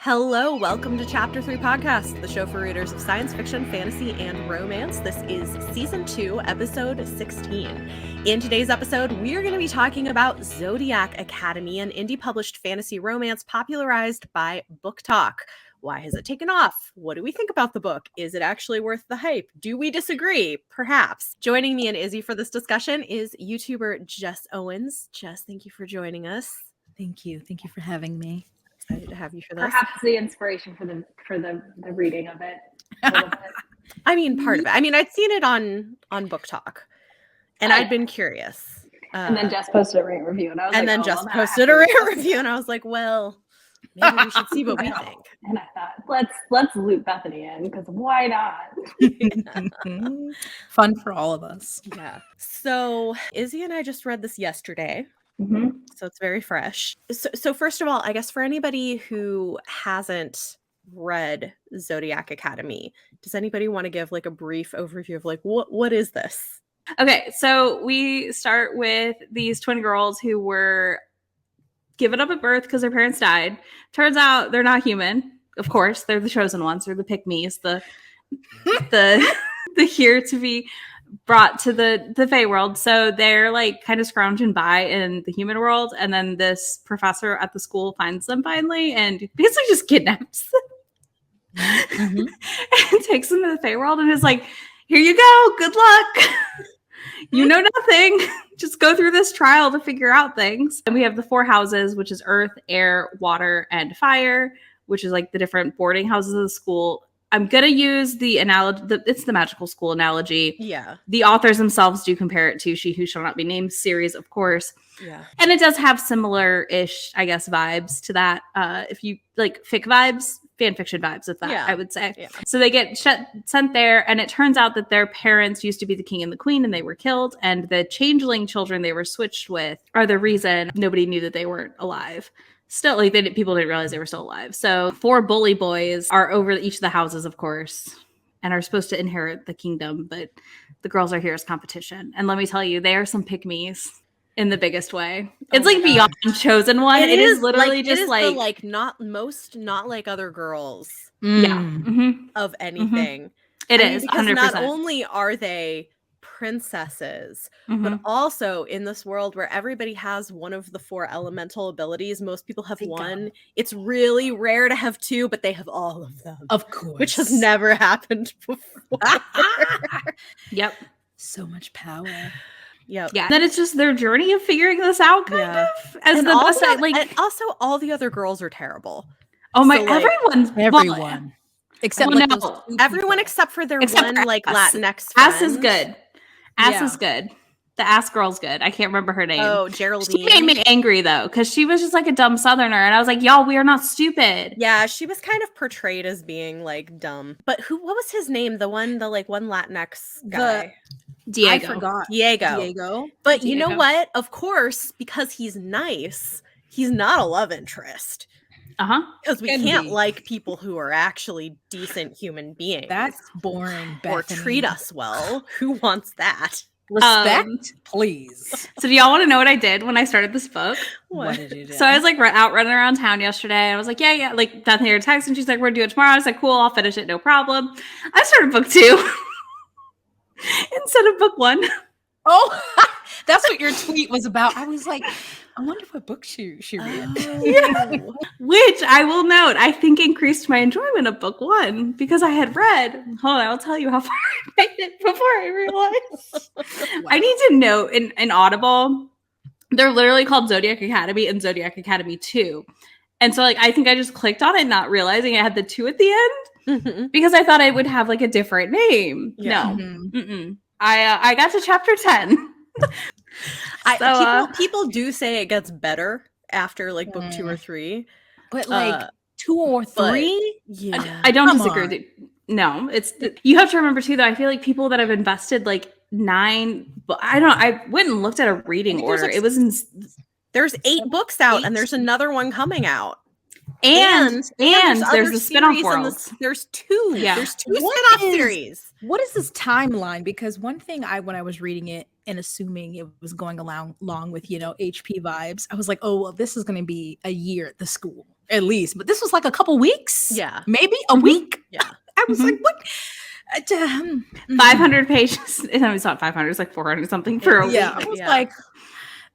Hello, welcome to Chapter 3 Podcast, the show for readers of science fiction, fantasy, and romance. This is Season 2, Episode 16. In today's episode, we are going to be talking about Zodiac Academy, an indie-published fantasy romance popularized by Book Talk. Why has it taken off? What do we think about the book? Is it actually worth the hype? Do we disagree? Perhaps. Joining me and Izzy for this discussion is YouTuber Jess Owens. Jess, thank you for joining us. Thank you. Thank you for having me. Excited to have you for this. Perhaps the inspiration for the reading of it. I mean, part of it. I mean, I'd seen it on Book Talk, and I'd been curious. And then Jess posted a rant review, and I was Jess posted a rant review, and I was like, well, maybe we should see what we think. And I thought, let's loop Bethany in, because why not? Fun for all of us. Yeah. So Izzy and I just read this yesterday. Mm-hmm. So it's very fresh. So first of all, I guess for anybody who hasn't read Zodiac Academy, does anybody want to give like a brief overview of like what is this? Okay, so we start with these twin girls who were given up at birth because their parents died. Turns out they're not human. Of course, they're the chosen ones. They're the pick-me's, the here to be brought to the Fae world. So they're like kind of scrounging by in the human world, and then this professor at the school finds them finally and basically just kidnaps them and takes them to the Fae world and is like, here you go, good luck. You know nothing. Just go through this trial to figure out things. And we have the 4 houses, which is earth, air, water, and fire, which is like the different boarding houses of the school. I'm going to use the analogy, it's the magical school analogy. Yeah. The authors themselves do compare it to She Who Shall Not Be Named series, of course. Yeah. And it does have similar-ish, I guess, vibes to that. If you like fic vibes, fan fiction vibes of that, I would say. Yeah. So they get sent there, and it turns out that their parents used to be the king and the queen, and they were killed. And the changeling children they were switched with are the reason nobody knew that they weren't alive. Still, like people didn't realize they were still alive. So 4 bully boys are over each of the houses, of course, and are supposed to inherit the kingdom. But the girls are here as competition. And let me tell you, they are some pick-me's in the biggest way. It's like beyond chosen one. It is literally like, just like not like other girls. Of anything. It is because 100%. Not only are they princesses, but also in this world where everybody has one of the 4 elemental abilities, most people have one. It's really rare to have 2, but they have all of them, of course, which has never happened before. Yep. So much power. Yep. Yeah. Then it's just their journey of figuring this out, kind of. As and the also, best, like, and also all the other girls are terrible. Oh my! So, like, everyone. Except everyone except for their one like Latinx friend. Ass is good. Ass is good. The ass girl's good. I can't remember her name. Oh, Geraldine. She made me angry though, because she was just like a dumb Southerner, and I was like, "Y'all, we are not stupid." Yeah, she was kind of portrayed as being like dumb. But what was his name? The one Latinx guy. Diego. I forgot. Diego. But you know what? Of course, because he's nice, he's not a love interest. Because we can't like people who are actually decent human beings. That's boring, Bethany. Or treat us well. Who wants that? Respect, please. So do y'all want to know what I did when I started this book? What did you do? So I was like out running around town yesterday. I was like, yeah. Like Bethany had a text and she's like, we're doing it tomorrow. I was like, cool, I'll finish it, no problem. I started book 2 instead of book 1. Oh, that's what your tweet was about. I was like, I wonder what book she read. Yeah. Which I will note, I think increased my enjoyment of book 1 because I had read. Hold on, I'll tell you how far I made it before I realized. Wow. I need to note in Audible, they're literally called Zodiac Academy and Zodiac Academy 2. And so like I think I just clicked on it not realizing it had the 2 at the end because I thought it would have like a different name. Yeah. No. I got to chapter 10. People do say it gets better after like book 2 or 3, but like 2 or 3, I don't disagree with you. No, you have to remember too, though. I feel like people that have invested like 9, but I went and looked at a reading order. There's 8 books out, and there's another one coming out. And there's the spin-off worlds. There's 2. Yeah. There's 2 spin-off series. What is this timeline? Because one thing when I was reading it and assuming it was going along with, HP vibes, I was like, oh, well, this is going to be a year at the school. at least, but this was like a couple weeks. Yeah. Maybe a week. Yeah. I was like, what? 500 pages. No, it's not 500. It's like 400 something for a week. I was like,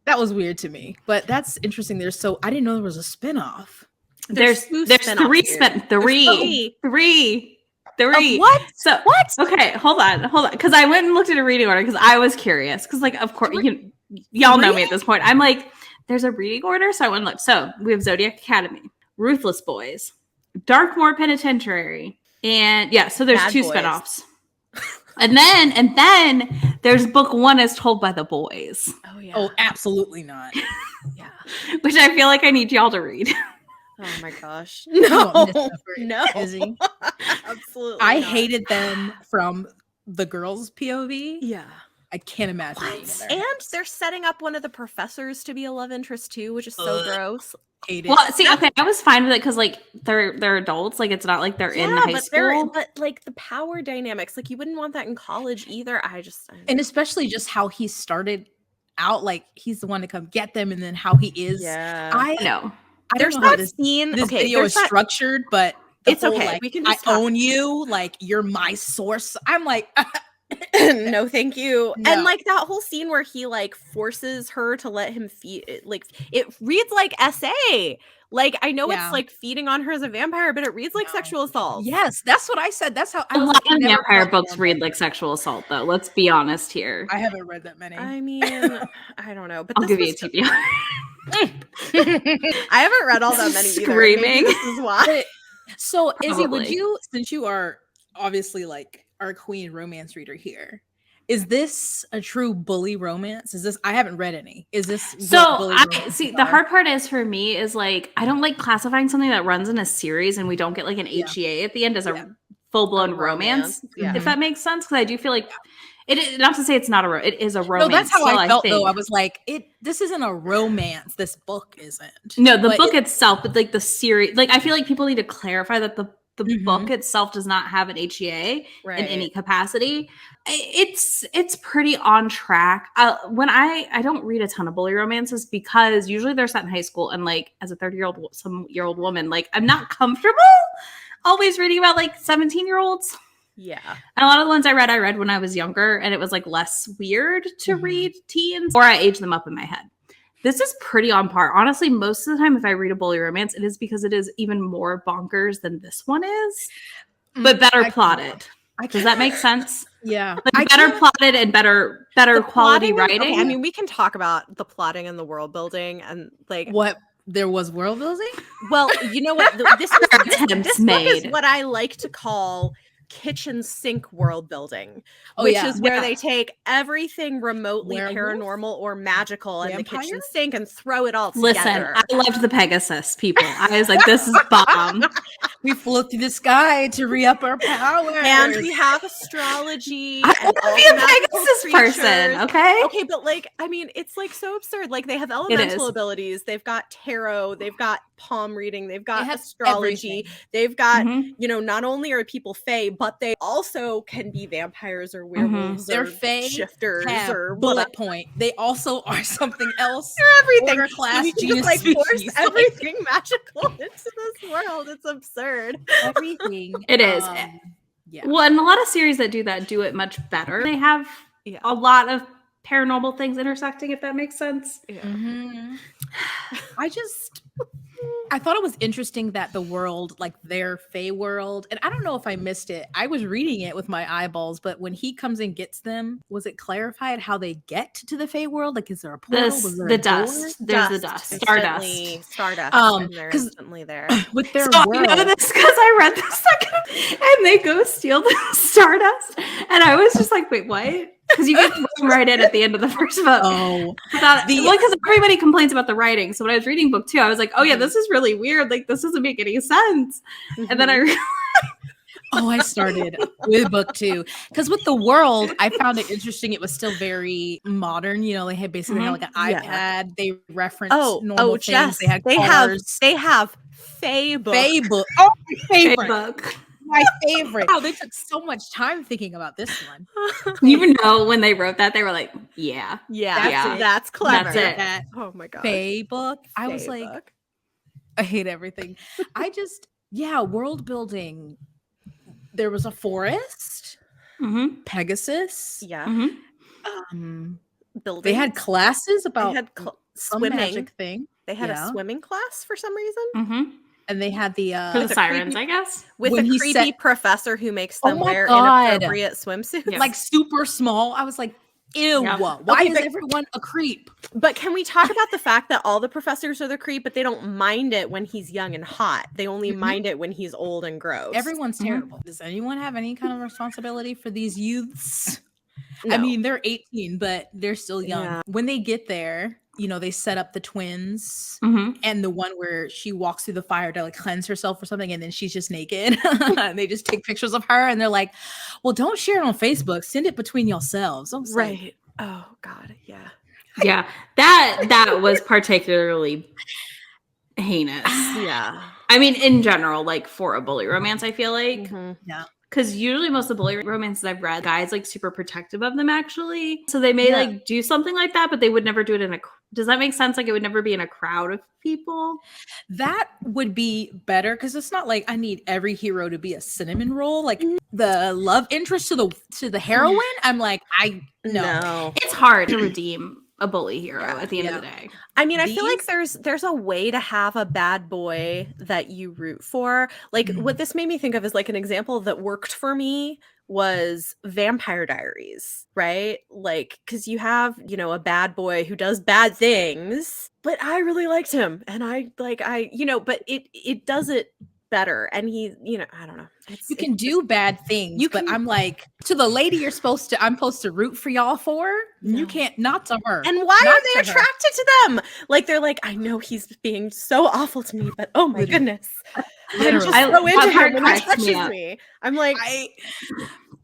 that was weird to me. But that's interesting. I didn't know there was a spinoff. There's three. What? So what? Okay, hold on. Because I went and looked at a reading order because I was curious. Because like, of course, y'all know me at this point. I'm like, there's a reading order, so I went and looked. So we have Zodiac Academy, Ruthless Boys, Darkmoor Penitentiary, and so there's Bad two Boys. spinoffs. And then there's book 1 as told by the boys. Oh yeah. Oh, absolutely not. Yeah. Which I feel like I need y'all to read. Oh my gosh. No. No. Izzy. Absolutely. I not. hated them from the girls' POV. Yeah. I can't imagine. And they're setting up one of the professors to be a love interest too, which is so gross. Hate it. Well, see, okay, I was fine with it because like they're adults, like it's not like they're in high school. But like the power dynamics, like you wouldn't want that in college either. And especially just how he started out, like he's the one to come get them, and then how he is. Yeah. I know. I There's don't know how that scene. this Okay, video is structured, but it's whole, okay. Like, We can I just talk. own you, like you're my source. I'm like, no, thank you. No. And like that whole scene where he like forces her to let him feed, like it reads like SA. Like I know it's like feeding on her as a vampire, but it reads like sexual assault. Yes, that's what I said. That's how A lot of vampire books read like sexual assault, though. Let's be honest here. I haven't read that many. I mean, I don't know, but I'll give you a TBR. I haven't read all that many either. Screaming. Maybe this is why. So, Izzy, would Probably. you, since you are obviously like our queen romance reader here, is this a true bully romance? Is this? I haven't read any. Is this? So I see. The hard part is for me is like I don't like classifying something that runs in a series and we don't get like an HEA at the end as a full blown romance. If that makes sense, because I do feel like it. Not to say it's not it is a romance. No, that's how still, I felt think. though. I was like, this isn't a romance. This book isn't. No, the book itself, but like the series, like I feel like people need to clarify that the book itself does not have an HEA in any capacity. It's pretty on track. When I don't read a ton of bully romances because usually they're set in high school, and like as a 30-year-old woman, like I'm not comfortable always reading about like 17-year-olds. Yeah. And a lot of the ones I read when I was younger, and it was like less weird to read teens, or I age them up in my head. This is pretty on par. Honestly, most of the time if I read a bully romance, it is because it is even more bonkers than this one is, but better plotted. Does that make sense? Yeah. Like better plotted and better quality writing. Okay, I mean, we can talk about the plotting and the world building and like what there was world building. Well, you know what? This book is what I like to call kitchen sink world building, which is where they take everything remotely paranormal or magical in the kitchen sink and throw it all together. Listen, I loved the Pegasus people. I was like, this is bomb. We flew through the sky to re-up our power. And we have astrology. I want to be a Pegasus person, okay? Okay, but like, I mean, it's like so absurd. Like they have elemental abilities. They've got tarot. They've got palm reading. They've got astrology. Everything. They've got, you know, not only are people fae, but they also can be vampires or werewolves They're or fae, shifters or bullet point. They also are something else. They're everything. Order class, you can genus, just like force species. everything magical into this world. It's absurd. Everything. It is. Yeah. Well, and a lot of series that do that do it much better. They have a lot of paranormal things intersecting, if that makes sense. Yeah. I thought it was interesting that the world, like their fae world, and I don't know if I missed it. I was reading it with my eyeballs, but when he comes and gets them, was it clarified how they get to the fae world? Like, is there a portal? The dust. There's the dust. Stardust. And they're instantly there. With their so world. I know this because I read the second, and they go steal the stardust, and I was just like, wait, what? Because you get thrown right in at the end of the first book. Oh, because everybody complains about the writing. So when I was reading book 2, I was like, oh yeah, this is really weird. Like this doesn't make any sense. And then I realized, I started with book 2 because with the world, I found it interesting. It was still very modern. You know, they had basically had like an iPad. They referenced normal things. Jess, they had they have fae book. Fae book. Oh, my favorite. book. My favorite. Wow, they took so much time thinking about this one. You know, when they wrote that, they were like, that's clever. That's it. Oh my god. Fae book. I was like, I hate everything. World building. There was a forest, Pegasus. Yeah. They had classes about some swimming. magic thing. They had a swimming class for some reason. And they had the for the sirens, I guess, with a creepy professor who makes them wear inappropriate swimsuits, like super small. I was like, ew! Why is everyone a creep? But can we talk about the fact that all the professors are the creep, but they don't mind it when he's young and hot. They only mind it when he's old and gross. Everyone's terrible. Does anyone have any kind of responsibility for these youths? No. I mean, they're 18, but they're still young. Yeah. When they get there, they set up the twins and the one where she walks through the fire to like cleanse herself or something, and then she's just naked. And they just take pictures of her, and they're like, "Well, don't share it on Facebook. Send it between yourselves." I was right. Like, oh God, yeah, yeah. That was particularly heinous. Yeah. I mean, in general, like for a bully romance, I feel like, yeah. Because usually most of the bully romances I've read, guys like super protective of them actually. So they may like do something like that, but they would never do it in a. Does that make sense? Like it would never be in a crowd of people. That would be better because it's not like I need every hero to be a cinnamon roll. Like the love interest to the heroine, I'm like, no. It's hard to redeem a bully hero at the end of the day. I mean, I feel like there's a way to have a bad boy that you root for. Like what this made me think of is like an example that worked for me was Vampire Diaries, right? Like, because you have, a bad boy who does bad things, but I really liked him. And but it does it better. And he, I don't know. You can do bad things, but I'm like, to the lady I'm supposed to root for y'all for, you can't, not to her. And why are they attracted to them? Like, they're like, I know he's being so awful to me, but oh my goodness. I'm just so into him when he touches me. I'm like,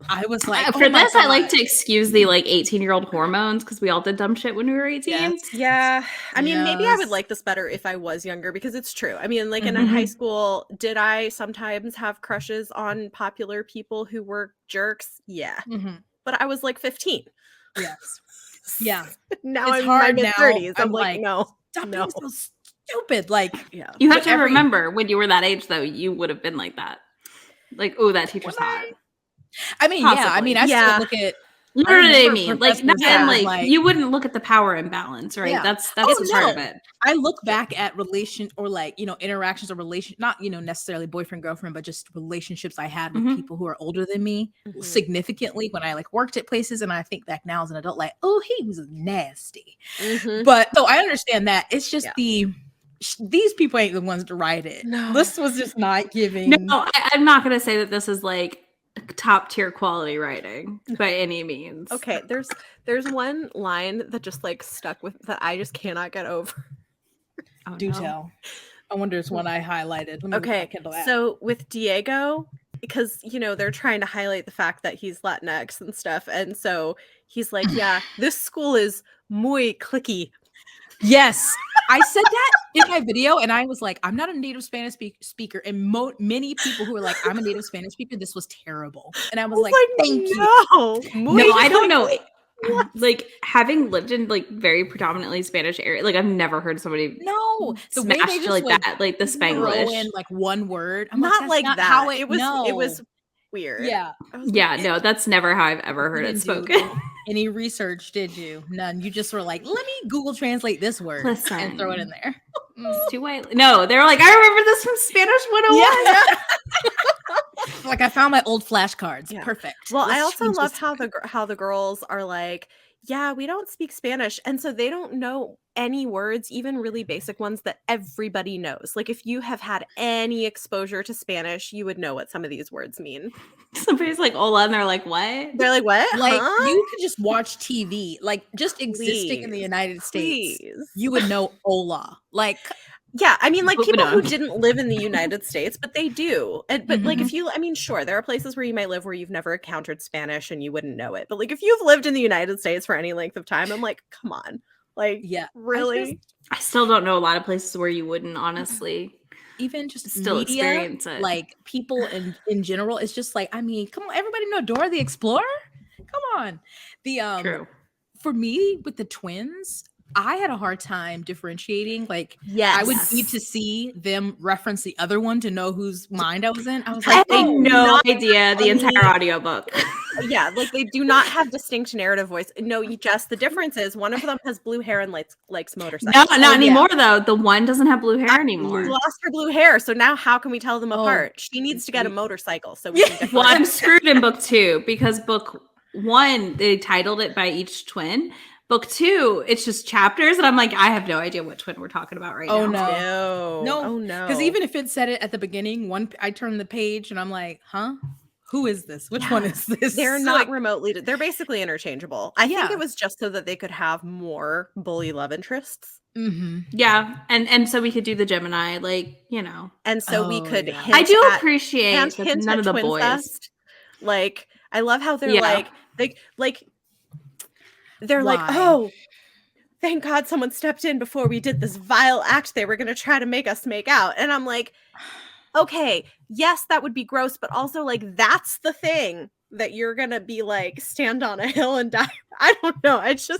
I was like, for this, I like to excuse the like 18-year-old hormones because we all did dumb shit when we were 18. Yes. Yeah. I mean, maybe I would like this better if I was younger because it's true. I mean, like in high school, did I sometimes have crushes on popular people who were jerks? Yeah. But I was like 15. Yes. Yeah. Now I'm in my mid-30s. I'm like, no. Stop being so stupid. Like, you have to remember when you were that age, though, you would have been like that. Like, oh, that teacher's hot. I mean, possibly. I mean, I still look at. You know what I mean? Like, like you wouldn't look at the power imbalance, right? Yeah. That's part of it. I look back at interactions or not necessarily boyfriend girlfriend, but just relationships I had with people who are older than me significantly when I like worked at places, and I think back now as an adult, like, oh, he was nasty. But so I understand that it's just these people ain't the ones to write it. No, this was just not giving. No, I'm not gonna say that this is like top tier quality writing by any means. Okay, there's one line that just like stuck with that I just cannot get over. Do tell. I wonder it's one I highlighted. Okay, so with Diego, because they're trying to highlight the fact that he's Latinx and stuff, and so he's like, yeah, this school is muy cliquey. Yes, I said that in my video, and I was like, I'm not a native Spanish speaker, and many people who were like, I'm a native Spanish speaker, this was terrible, and I was like, thank you. No, I don't know. What? Like having lived in like very predominantly Spanish area, like I've never heard somebody the smash way they like that, like the Spanglish, in like one word. I'm not like that. How it was weird. Yeah, no, that's never how I've ever heard it spoken. Any research, did you? None. You just were like, let me Google translate this word and throw it in there. It's too white. No, they're like, I remember this from Spanish 101. Like I found my old flashcards. Yeah. Perfect. Well, I also love how the girls are like, yeah, we don't speak Spanish, and so they don't know any words, even really basic ones that everybody knows. Like if you have had any exposure to Spanish, you would know what some of these words mean. Somebody's like hola, and they're like, what? They're like, what? Like you could just watch TV, like just existing in the United States, you would know hola. Like, yeah, I mean, like people who didn't live in the United States, but they do. But like if you, I mean, sure, there are places where you might live where you've never encountered Spanish and you wouldn't know it. But like if you've lived in the United States for any length of time, I'm like, come on. Like, yeah, really? I still don't know a lot of places where you wouldn't, honestly. Even just still media, experience it. Like people in general, it's just like, I mean, come on, everybody know Dora the Explorer? Come on. The True. For me with the twins, I had a hard time differentiating. Like, Yes. I would need to see them reference the other one to know whose mind I was in. I was I like, had no idea the funny. entire audiobook. Yeah, like they do not have distinct narrative voice. No, Jess, the difference is one of them has blue hair and likes motorcycles. No, not anymore though. The one doesn't have blue hair anymore. She lost her blue hair, so now how can we tell them apart? She needs to get a motorcycle so we can Well, I'm screwed in book 2 because book 1 they titled it by each twin. Book 2, it's just chapters, and I'm like, I have no idea what twin we're talking about right now. No. Oh no. Because even if it said it at the beginning, I turned the page and I'm like, huh? Who is this? Which one is this? They're not remotely. They're basically interchangeable. I think Yeah. it was just so that they could have more bully love interests. Mm-hmm. Yeah, and so we could do the Gemini, like, you know, and so we could. Yeah. Hint I do at, appreciate and that hint none at of the twin boys. fest. Like, I love how they're they're like, Why? oh, thank God someone stepped in before we did this vile act they were going to try to make us make out. And I'm like, okay, yes, that would be gross, but also like that's the thing that you're going to be like stand on a hill and die. I don't know. I was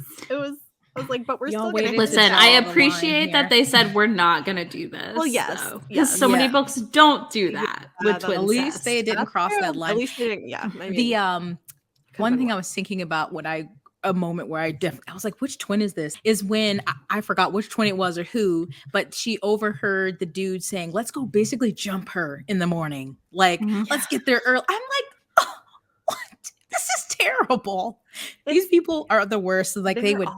like, but we're Y'all still going to Listen, I appreciate that they said we're not going to do this. Well, yes, because so many books don't do that with twin At least cest. they didn't cross that line. At least they didn't. Yeah. I mean, The one thing I was thinking about a moment where I was like, which twin is this? Is when I forgot which twin it was or who, but she overheard the dude saying, let's go basically jump her in the morning. Like, let's get there early. I'm like, oh, what? This is terrible. These people are the worst. Like, they would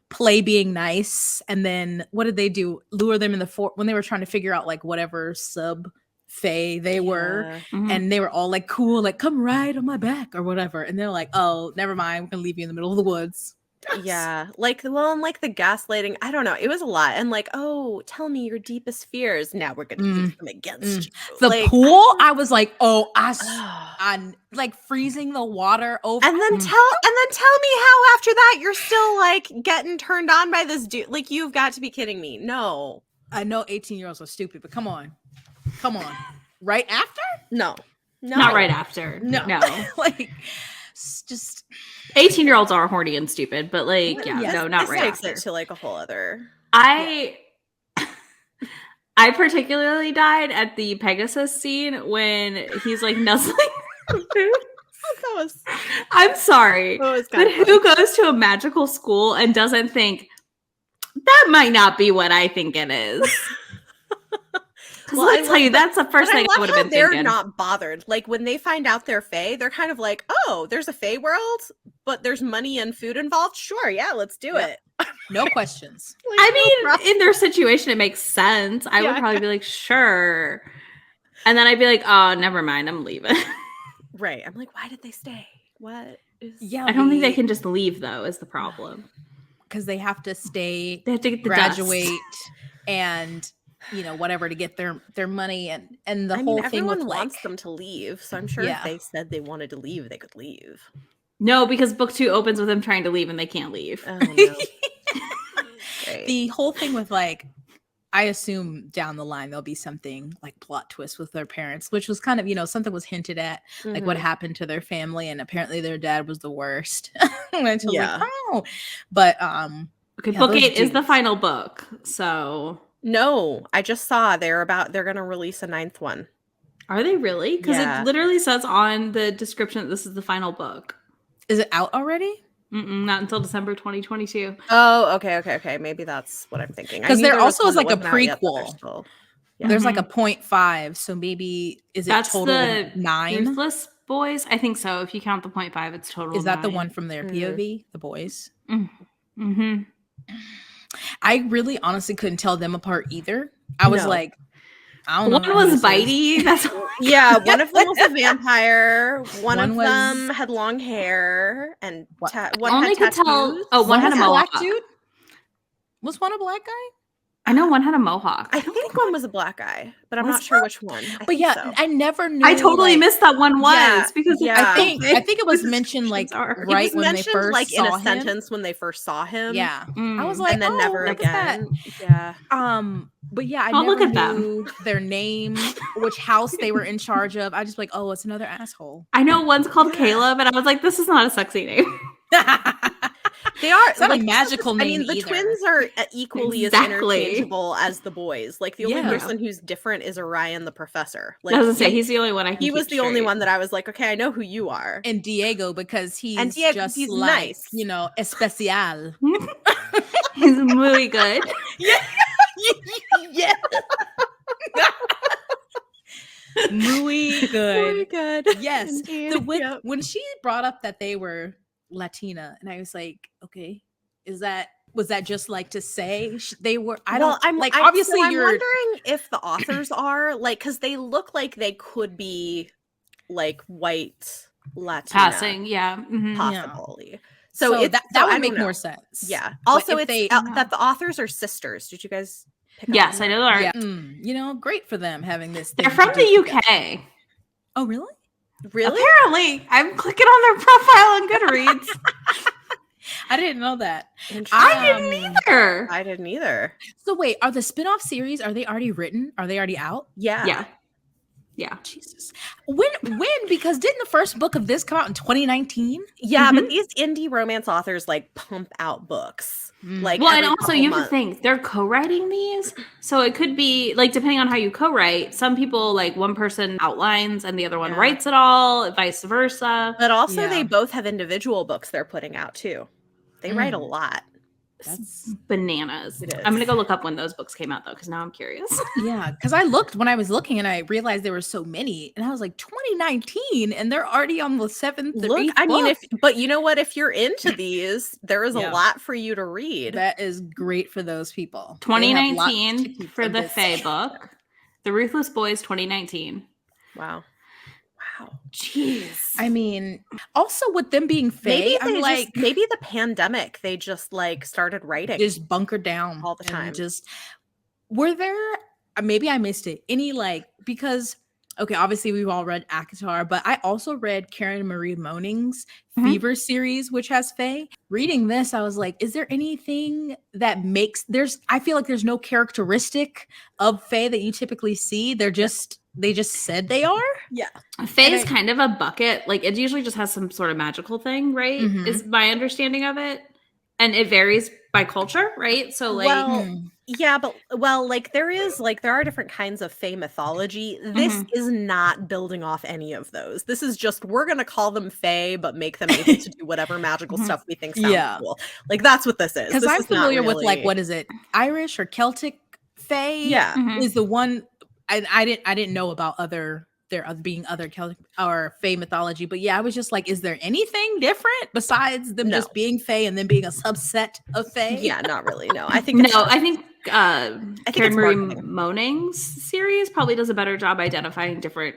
play being nice. And then what did they do? Lure them in the when they were trying to figure out like whatever sub fae they were, and they were all like cool, like come ride on my back or whatever, and they're like, oh, never mind, we're gonna leave you in the middle of the woods. Yeah, like, well, and like the gaslighting, I don't know, it was a lot. And like, oh, tell me your deepest fears. Now we're gonna use them against you. The like, pool, I was like, oh, I'm like freezing the water over, and then tell me how after that you're still like getting turned on by this dude. Like, you've got to be kidding me. No, I know 18-year-olds are stupid, but come on. Right after? No, not right after. No. Like, just 18-year-olds are horny and stupid, but like, no, not this right takes after. it to like a whole other. I particularly died at the Pegasus scene when he's like nuzzling her boobs. I'm sorry, but who goes to a magical school and doesn't think that might not be what I think it is? Well, I tell you, that's the first thing I would have been thinking. They're not bothered. Like, when they find out they're fae, they're kind of like, oh, there's a fae world, but there's money and food involved. Sure, yeah, let's do it. No questions. Like, I mean, in their situation, it makes sense. I would probably be like, sure. And then I'd be like, oh, never mind, I'm leaving. Right. I'm like, why did they stay? What is... Yeah, I don't think they can just leave, though, is the problem. Because they have to stay, they have to get the graduate, dust. And you know, whatever, to get their money, and the whole thing everyone with like, wants them to leave, so I'm sure if they said they wanted to leave, they could leave. No, because book 2 opens with them trying to leave and they can't leave. Oh, no. The whole thing with like, I assume down the line there'll be something like plot twist with their parents, which was kind of, you know, something was hinted at, like what happened to their family, and apparently their dad was the worst. Like, oh, but okay, book 8 is the final book, so. No, I just saw they're going to release a 9th one. Are they really? Because it literally says on the description that this is the final book. Is it out already? Not until December 2022. Oh, okay. Maybe that's what I'm thinking. Because there also is like a prequel. Yet, there's like a 0.5, so maybe that's total the 9? Ruthless Boys? I think so. If you count the 0.5, it's total. Is that 9. the one from their POV, the boys? Mm-hmm. I really honestly couldn't tell them apart either. I was like, I don't know. One was bitey. That's one of them was a vampire. One of them had long hair, and one had tattoos. One had a mohawk. Black dude? Was one a black guy? I know one had a mohawk. I think one was a black guy, but I'm not sure which one. But I never knew. I totally missed that one because I think it was mentioned like right when they first like saw in a him. Sentence when they first saw him. Yeah, I was like, and then never again. Yeah. But yeah, I never knew their name, which house they were in charge of. I just like, oh, it's another asshole. I know one's called Caleb, and I was like, this is not a sexy name. They are it's not a magical name. I mean, the either. twins are equally as interchangeable as the boys. Like the only person who's different is Orion the professor. Like I was gonna say he's the only one I can. He was the only one that I was like, okay, I know who you are. And Diego, because he's just he's like nice. you know, especial. He's muy good. Yeah. Yeah. Muy good. Muy good. Yes. When she brought up that they were Latina, and I was like, okay, was that just like to say they were? Obviously, I'm wondering if the authors are like, because they look like they could be like white Latina, passing, possibly. Yeah. So that would make more sense. Yeah. Also, it's that the authors are sisters. Did you guys? Yes, I know they are. Yeah. You know, great for them having this. They're from the UK. Oh, really? Really? Apparently, I'm clicking on their profile on Goodreads. I didn't know that. I didn't either. So wait, are the spin-off series, are they already written? Are they already out? Yeah. Jesus. When? Because didn't the first book of this come out in 2019? Yeah, but these indie romance authors like pump out books. Like, well, and also you have to think they're co-writing these, so it could be like depending on how you co-write. Some people like one person outlines and the other one writes it all, vice versa. But also they both have individual books they're putting out too. They write a lot. That's bananas. I'm gonna go look up when those books came out though, because now I'm curious. Yeah, because I looked when I was looking and I realized there were so many, and I was like 2019, and they're already on the 7th. Look, I mean, but you know what? If you're into these, there is a lot for you to read. That is great for those people. 2019 for the Fae book, The Ruthless Boys. 2019. Wow. Jeez. I mean, also with them being Fae, maybe the pandemic, they just like started writing. Just bunkered down all the time. Were there, maybe I missed it, any because, okay, obviously we've all read ACOTAR, but I also read Karen Marie Moning's Fever series, which has Fae. Reading this, I was like, is there anything that I feel like there's no characteristic of Fae that you typically see. They just said they are. Yeah. Fae is kind of a bucket. Like it usually just has some sort of magical thing, right? Is my understanding of it. And it varies by culture, right? So like there are different kinds of Fae mythology. This is not building off any of those. This is just, we're going to call them Fae, but make them able to do whatever magical stuff we think sounds cool. Like that's what this is. Because I'm familiar with like, what is it? Irish or Celtic Fae? Yeah. Is the one, I didn't know about there being other Celtic or Fae mythology, but yeah, I was just like, is there anything different besides them just being Fae and then being a subset of Fae? Yeah, not really. No, I think Karen Marie Moning's series probably does a better job identifying different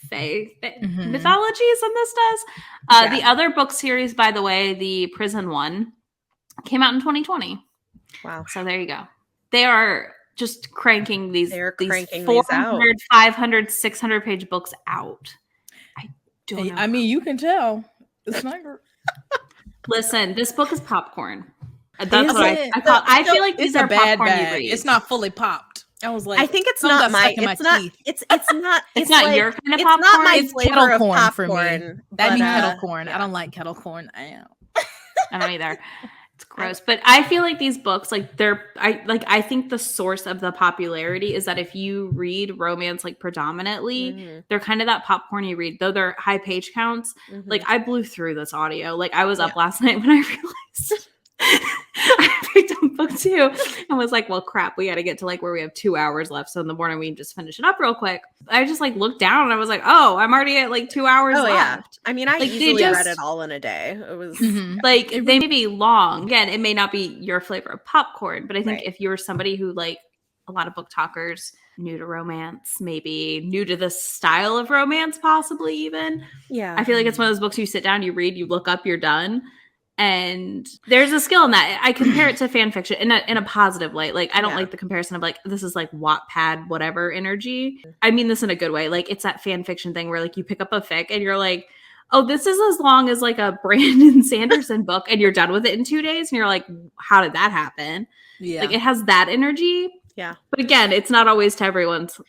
Fae mythologies than this does. The other book series, by the way, the Prison one, came out in 2020. Wow. So there you go. They are just cranking these 400, 500, 600 page books out. I don't know. I mean, you can tell. It's not. Listen, this book is popcorn. That's what I call. I feel like these are bad popcorn bag. you read. It's not fully popped. I was like, I think it's not my. It's not. It's not your kind of popcorn. It's not my it's flavor kettle of corn popcorn. For me. That'd be kettle corn. I don't like kettle corn. I don't either. It's gross. But I feel like these books, I think the source of the popularity is that if you read romance like predominantly, they're kind of that popcorn you read, though they're high page counts. Like I blew through this audio. Like I was up last night when I realized I picked up book 2 and was like, well, crap, we got to get to like where we have 2 hours left. So in the morning we can just finish it up real quick. I just like looked down and I was like, oh, I'm already at like 2 hours left. Yeah. I mean, I easily read it all in a day. It was like, they may be long. Again, it may not be your flavor of popcorn, but I think if you're somebody who like a lot of book talkers, new to romance, maybe new to the style of romance, possibly even. Yeah. I feel like it's one of those books you sit down, you read, you look up, you're done. And there's a skill in that. I compare it to fan fiction in a positive light. Like, I don't like the comparison of like, this is like Wattpad, whatever energy. I mean this in a good way. Like, it's that fan fiction thing where like you pick up a fic and you're like, oh, this is as long as like a Brandon Sanderson book, and you're done with it in 2 days. And you're like, how did that happen? Yeah. Like, it has that energy. Yeah. But again, it's not always to everyone's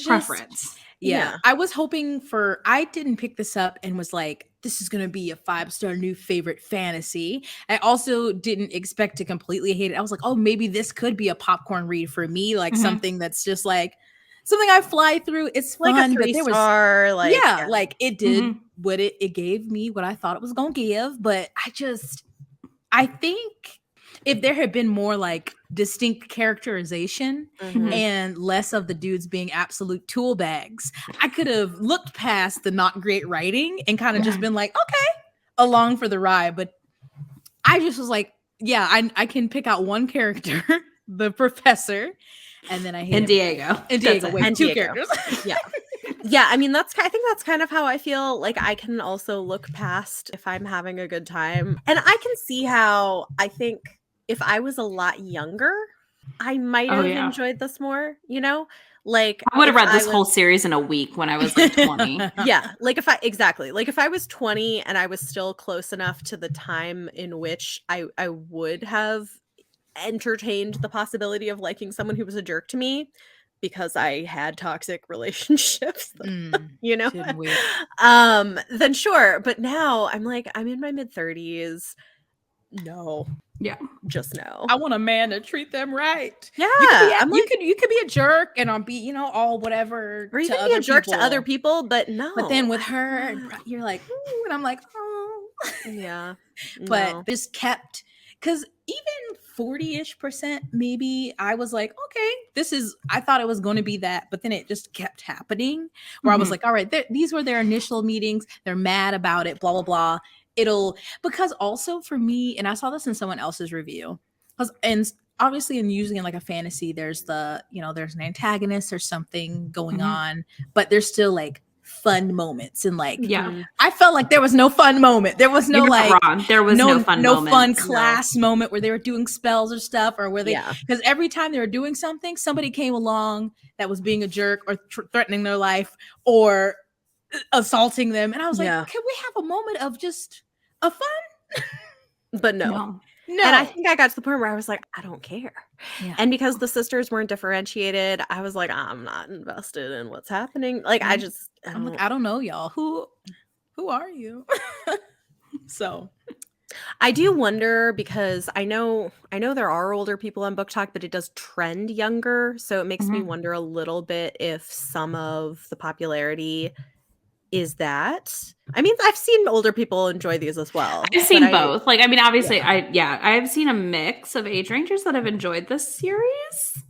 preference. Yeah. I was hoping I didn't pick this up and was like, this is going to be a 5-star new favorite fantasy. I also didn't expect to completely hate it. I was like, oh, maybe this could be a popcorn read for me. Like something that's just like something I fly through. It's like fun, a 3-star, like it did what it gave me what I thought it was going to give. But I think if there had been more like distinct characterization and less of the dudes being absolute tool bags, I could have looked past the not great writing and kind of just been like, okay, along for the ride. But I just was like, yeah, I can pick out one character, the professor, and then I hate Diego. And Diego. Wait, and two Diego. characters. Yeah, I mean, I think that's kind of how I feel. Like, I can also look past if I'm having a good time. And I can see how I think if I was a lot younger, I might have enjoyed this more, you know? Like, I would have read this whole series in a week when I was like 20. Yeah, like if I was 20 and I was still close enough to the time in which I would have entertained the possibility of liking someone who was a jerk to me because I had toxic relationships, you know, then sure. But now I'm like, I'm in my mid-30s. No. Yeah. Just no. I want a man to treat them right. Yeah. You could be a jerk and I'll be, you know, all whatever. Or you can be a jerk to other people, but no. But then with her, you're like, ooh, and I'm like, oh. Yeah. But just kept, because even 40-ish% maybe, I was like, okay, I thought it was going to be that, but then it just kept happening where I was like, all right, these were their initial meetings. They're mad about it, blah, blah, blah. Because also for me, and I saw this in someone else's review, and obviously in using it like a fantasy, there's there's an antagonist or something going on, but there's still like fun moments and like I felt like there was no fun moment. There was no there was no fun class moment where they were doing spells or stuff, or where they because every time they were doing something, somebody came along that was being a jerk or threatening their life or assaulting them, and I was like, can we have a moment of just a fun? But no. And I think I got to the point where I was like, I don't care. And because the sisters weren't differentiated, I was like, I'm not invested in what's happening. Like, I don't know, y'all. Who are you? So I do wonder, because I know there are older people on Book Talk, but it does trend younger. So it makes me wonder a little bit if some of the popularity is that. I mean, I've seen older people enjoy these as well. I've seen both. Like, I mean, obviously, I've seen a mix of age ranges that have enjoyed this series.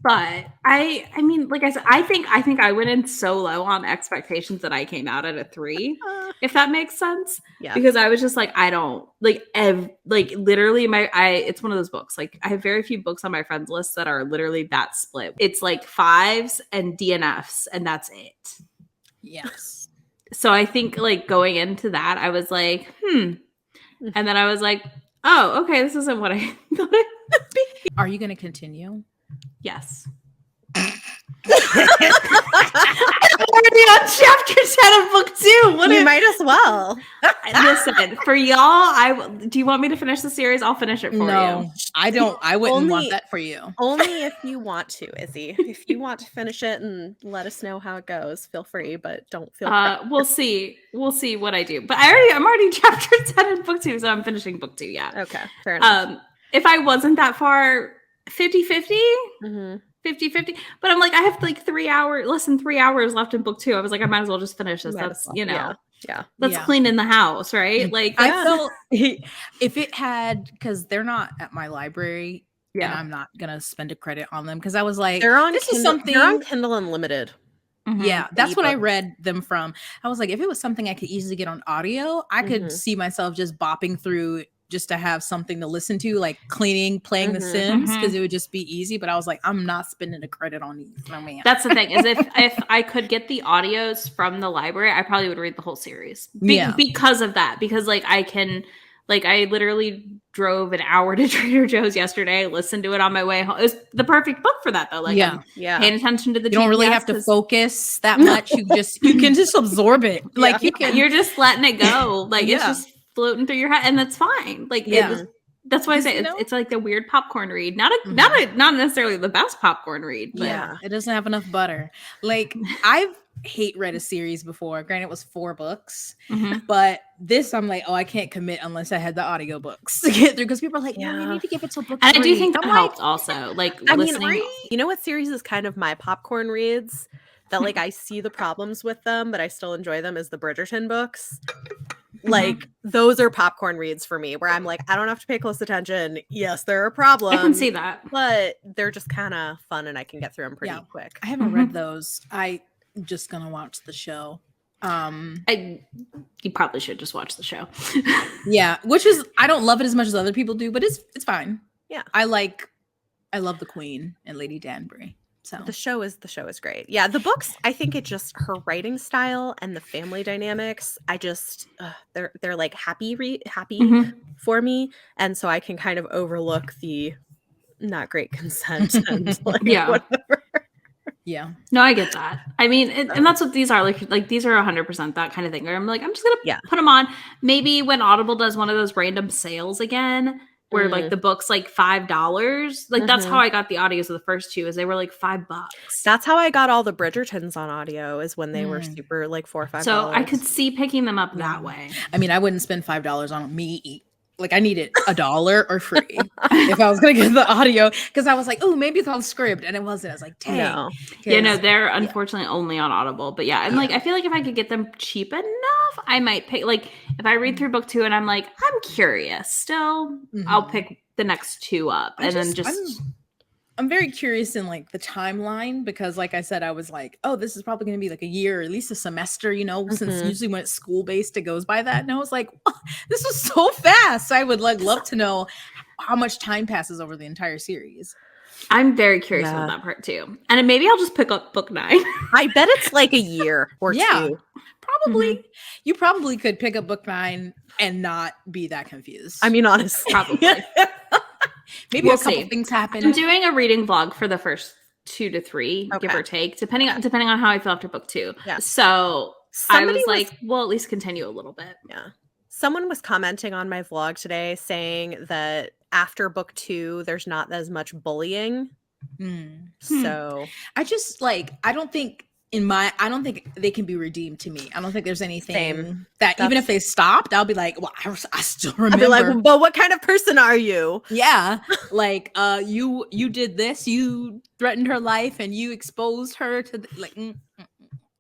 But I mean, like I said, I think I went in so low on expectations that I came out at a 3, if that makes sense. Yeah. Because I was just like, I don't like literally it's one of those books. Like, I have very few books on my friends list that are literally that split. It's like 5s and DNFs, and that's it. Yes. So I think like going into that, I was like, and then I was like, oh, okay, this isn't what I thought it would be. Are you going to continue? Yes. I'm already on chapter 10 of book 2. You might as well. Listen, for y'all, do you want me to finish the series? I'll finish it for you. No, I don't. I wouldn't want that for you. Only if you want to, Izzy. If you want to finish it and let us know how it goes, feel free, but don't feel we'll see. We'll see what I do. But I'm already chapter 10 in book 2, so I'm finishing book 2, yeah. Okay, fair enough. If I wasn't that far, 50-50? 50-50, but I'm like, I have like less than 3 hours left in book 2. I was like, I might as well just finish this. That's that's cleaning the house, right? Like, I felt if it had, because they're not at my library, and I'm not gonna spend a credit on them, because I was like, they're on Kindle Unlimited. Yeah, that's what I read them from. I was like, if it was something I could easily get on audio, I could see myself just bopping through just to have something to listen to, like cleaning, playing The Sims, because it would just be easy. But I was like, I'm not spending a credit on these. No, man. That's the thing, is if I could get the audios from the library, I probably would read the whole series. Because of that. Because like I can, like I literally drove an hour to Trader Joe's yesterday, listened to it on my way home. It was the perfect book for that though. Like I'm paying attention to the You don't really have to focus that much. You can just absorb it. Like you're just letting it go. Like it's just floating through your head, and that's fine. Like That's why I say it's like the weird popcorn read. Not necessarily the best popcorn read. But yeah, it doesn't have enough butter. Like I've read a series before. Granted, it was 4 books, but this I'm like, oh, I can't commit unless I had the audiobooks to get through. Because people are like, no, you need to give it to book 3. And I do think that helped also. Like listening. You know what series is kind of my popcorn reads that like I see the problems with them, but I still enjoy them is the Bridgerton books. Like those are popcorn reads for me where I'm like, I don't have to pay close attention. Yes, there are problems. I can see that. But they're just kind of fun and I can get through them pretty quick. I haven't read those. I'm just gonna watch the show. You probably should just watch the show. Yeah, which is I don't love it as much as other people do, but it's fine. Yeah. I love the Queen and Lady Danbury. So the show is great. Yeah, the books, I think it just her writing style and the family dynamics, I just they're like happy for me, and so I can kind of overlook the not great consent and like whatever. Yeah. No, I get that. I mean, and that's what these are like these are 100% that kind of thing where I'm like, I'm just gonna put them on. Maybe when Audible does one of those random sales again, where like the book's like $5, like that's how I got the audios of the first 2 is they were like $5. That's how I got all the Bridgertons on audio is when they were super like $4 or $5. So I could see picking them up that way. I mean, I wouldn't spend $5 on me. Like I needed $1 or free if I was gonna get the audio because I was like, oh, maybe it's on script, and it wasn't. I was like, dang. No. Yeah, no, they're unfortunately only on Audible, but and like I feel like if I could get them cheap enough, I might pay. Like if I read through book 2 and I'm like, I'm curious, still, I'll pick the next 2 up, I'm very curious in like the timeline because like I said, I was like, oh, this is probably going to be like a year, or at least a semester, since usually when it's school based, it goes by that. And I was like, oh, this was so fast. So I would like love to know how much time passes over the entire series. I'm very curious about that part too. And maybe I'll just pick up book 9. I bet it's like a year or 2. Probably. You probably could pick up book 9 and not be that confused. I mean, honestly. Probably. Maybe a couple things happen. I'm doing a reading vlog for the first 2 to 3, give or take, depending on how I feel after book 2. Yeah. So I was like, well, at least continue a little bit. Yeah. Someone was commenting on my vlog today saying that after book 2, there's not as much bullying. So I just I don't think they can be redeemed to me. I don't think there's anything even if they stopped, I'll be like, well, I still remember. I'll be like, but what kind of person are you? Yeah. Like, you did this, you threatened her life and you exposed her to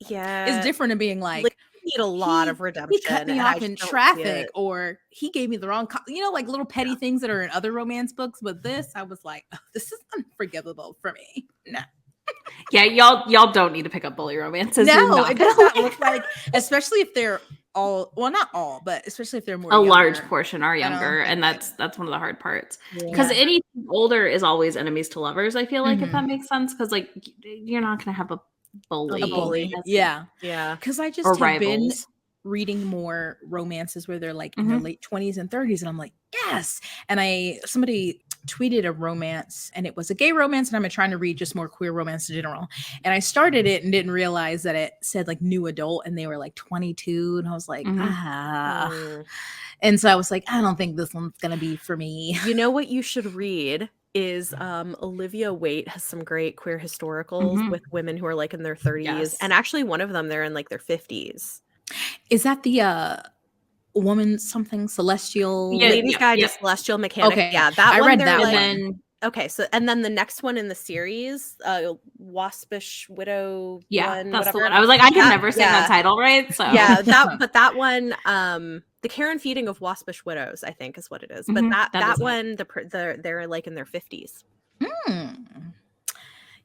yeah. It's different than being like, you need a lot of redemption. He cut me off in traffic or he gave me the wrong, like little petty things that are in other romance books. But this, I was like, oh, this is unforgivable for me. No. Yeah, y'all don't need to pick up bully romances. No, it does not look like, especially if they're all, well, not all, but especially if they're more younger. Large portion are younger, and that's one of the hard parts. Because anything older is always enemies to lovers. I feel like if that makes sense, because like you're not gonna have a bully. Yeah. Because I just have been reading more romances where they're like in their late 20s and 30s, and I'm like, yes. And somebody tweeted a romance and it was a gay romance, and I'm trying to read just more queer romance in general, and I started it and didn't realize that it said like new adult and they were like 22, and I was like and so I was like, I don't think this one's gonna be for me. You know what you should read is Olivia Waite has some great queer historicals with women who are like in their 30s, and actually one of them they're in like their 50s. Is that the woman something celestial Lady's Guide to Celestial Mechanic? Okay. Yeah, that I one read that one. Okay, so and then the next one in the series, Waspish Widow. That's whatever. The one. I was like, I can never say that title right. So but that one, the care and feeding of Waspish Widows, I think is what it is. But that one, they're like in their 50s.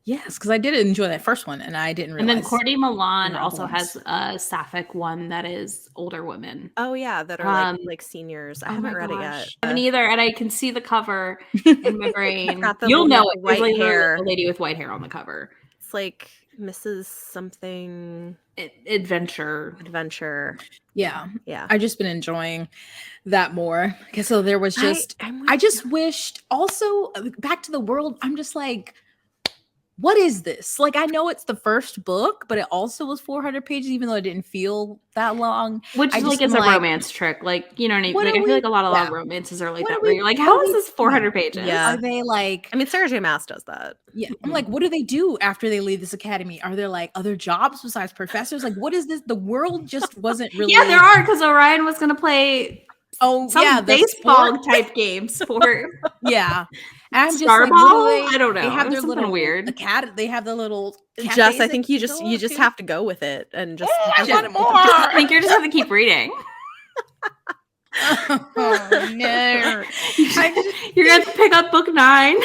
Yes, because I did enjoy that first one, and I didn't realize. And then Cordy Milan also has a sapphic one that is older women. Oh yeah, that are like seniors. I haven't read it yet. I haven't either, and I can see the cover in my brain. You'll know it. White hair. A lady with white hair on the cover. It's like Mrs. Something Adventure. Yeah. I've just been enjoying that more. Okay, so there was just I just wished also back to the world. I'm just like, what is this? Like, I know it's the first book, but it also was 400 pages, even though it didn't feel that long. Which is like, it's a romance trick. Like, you know what I mean? Like, I feel like a lot of romances are like that, where you're like, how is this 400 pages? Yeah. Are they like, I mean, Sarah J. Maas does that. Yeah. I'm like, what do they do after they leave this academy? Are there like other jobs besides professors? Like, what is this? The world just wasn't really. Yeah, there are, because Orion was going to play baseball type game sport. Yeah. And I'm just Starball? like, I don't know. They have their little weird. They have the little. Jess, I think you just have to go with it and just. I want more. I think you're just have to keep reading. Oh no! You're gonna have to pick up book 9. I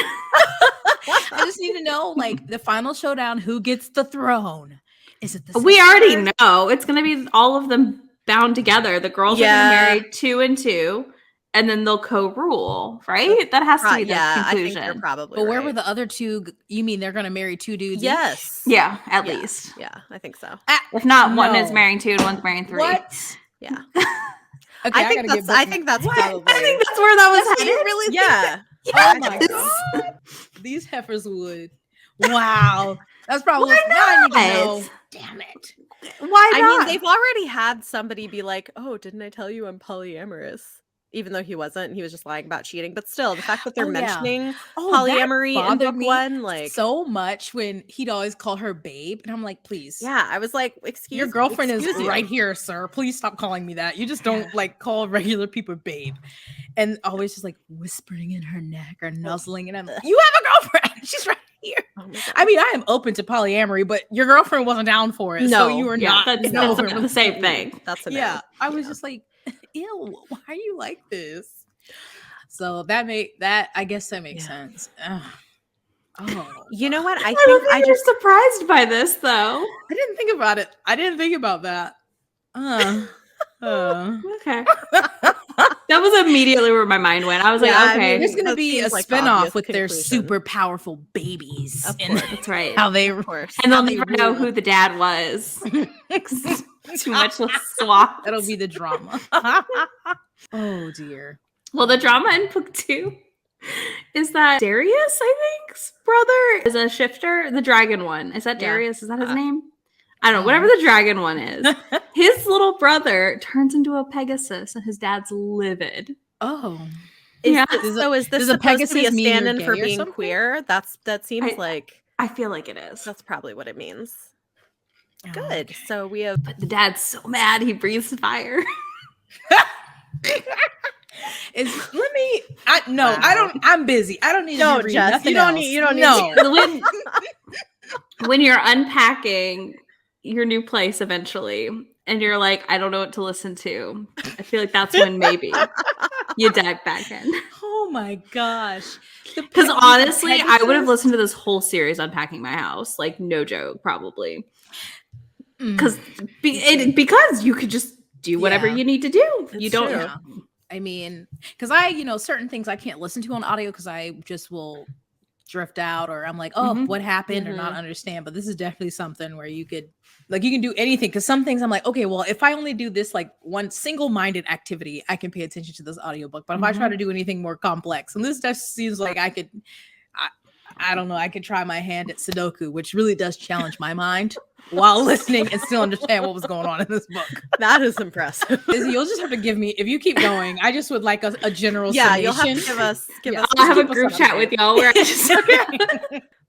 just need to know, like, the final showdown. Who gets the throne? Is it the? We already know it's gonna be all of them bound together. The girls are gonna marry 2 and 2. And then they'll co-rule, right? That has to be the conclusion. I think you're probably But where were the other 2? You mean they're going to marry 2 dudes? Yes. Each? Yeah, at least. Yeah, I think so. If not, one is marrying 2 and one's marrying 3. What? Yeah. Okay, I think that's probably. I think that's where that was headed. Really? Yeah. Oh my god. These heifers would. Wow. That's probably Why now I need to not? know. Damn it. Why not? I mean, they've already had somebody be like, "Oh, didn't I tell you I'm polyamorous?" Even though he wasn't, he was just lying about cheating. But still, the fact that they're mentioning polyamory in book 1, like, so much when he'd always call her babe, and I'm like, please. Yeah, I was like, your girlfriend is right here, sir. Please stop calling me that. You just don't like call regular people babe, and always just like whispering in her neck or nuzzling, and I'm like, you have a girlfriend. She's right here. Oh I mean, I am open to polyamory, but your girlfriend wasn't down for it. So you were not. That's the same thing. That's a no. I was just like, ew, why are you like this? So I guess that makes sense. Oh, you know what? I think I just surprised by this though. I didn't think about it. I didn't think about that. Okay. That was immediately where my mind went. I was like, okay. There's going to be a spinoff with their super powerful babies. That's right. How they, and they'll never know who the dad was. Too much swap. That'll be the drama. Oh dear. Well, the drama in book 2 is that Darius, I think's brother, is a shifter. The dragon one. Is that Darius? Is that his name? I don't know. Whatever the dragon one is. His little brother turns into a Pegasus and his dad's livid. Oh. Is this supposed to be a stand-in for being queer? That seems like. I feel like it is. That's probably what it means. Good. Okay. So we have. But the dad's so mad he breathes fire. I'm busy. I don't need to read Jess, nothing you don't else. need when you're unpacking your new place eventually and you're like, I don't know what to listen to, I feel like that's when maybe you dive back in. Oh my gosh. Because honestly, I would have listened to this whole series unpacking my house, like no joke, probably. Because you could just do whatever you need to do. You don't know. I mean, because certain things I can't listen to on audio because I just will drift out, or I'm like, what happened, or not understand. But this is definitely something where you can do anything. Because some things I'm like, okay, well, if I only do this like one single-minded activity, I can pay attention to this audiobook. But if I try to do anything more complex, and this just seems like I don't know, I could try my hand at Sudoku, which really does challenge my mind while listening and still understand what was going on in this book. That is impressive. You'll just have to give me, if you keep going, I just would like a general summation. You'll have to give us. I'll have a group chat with y'all where I just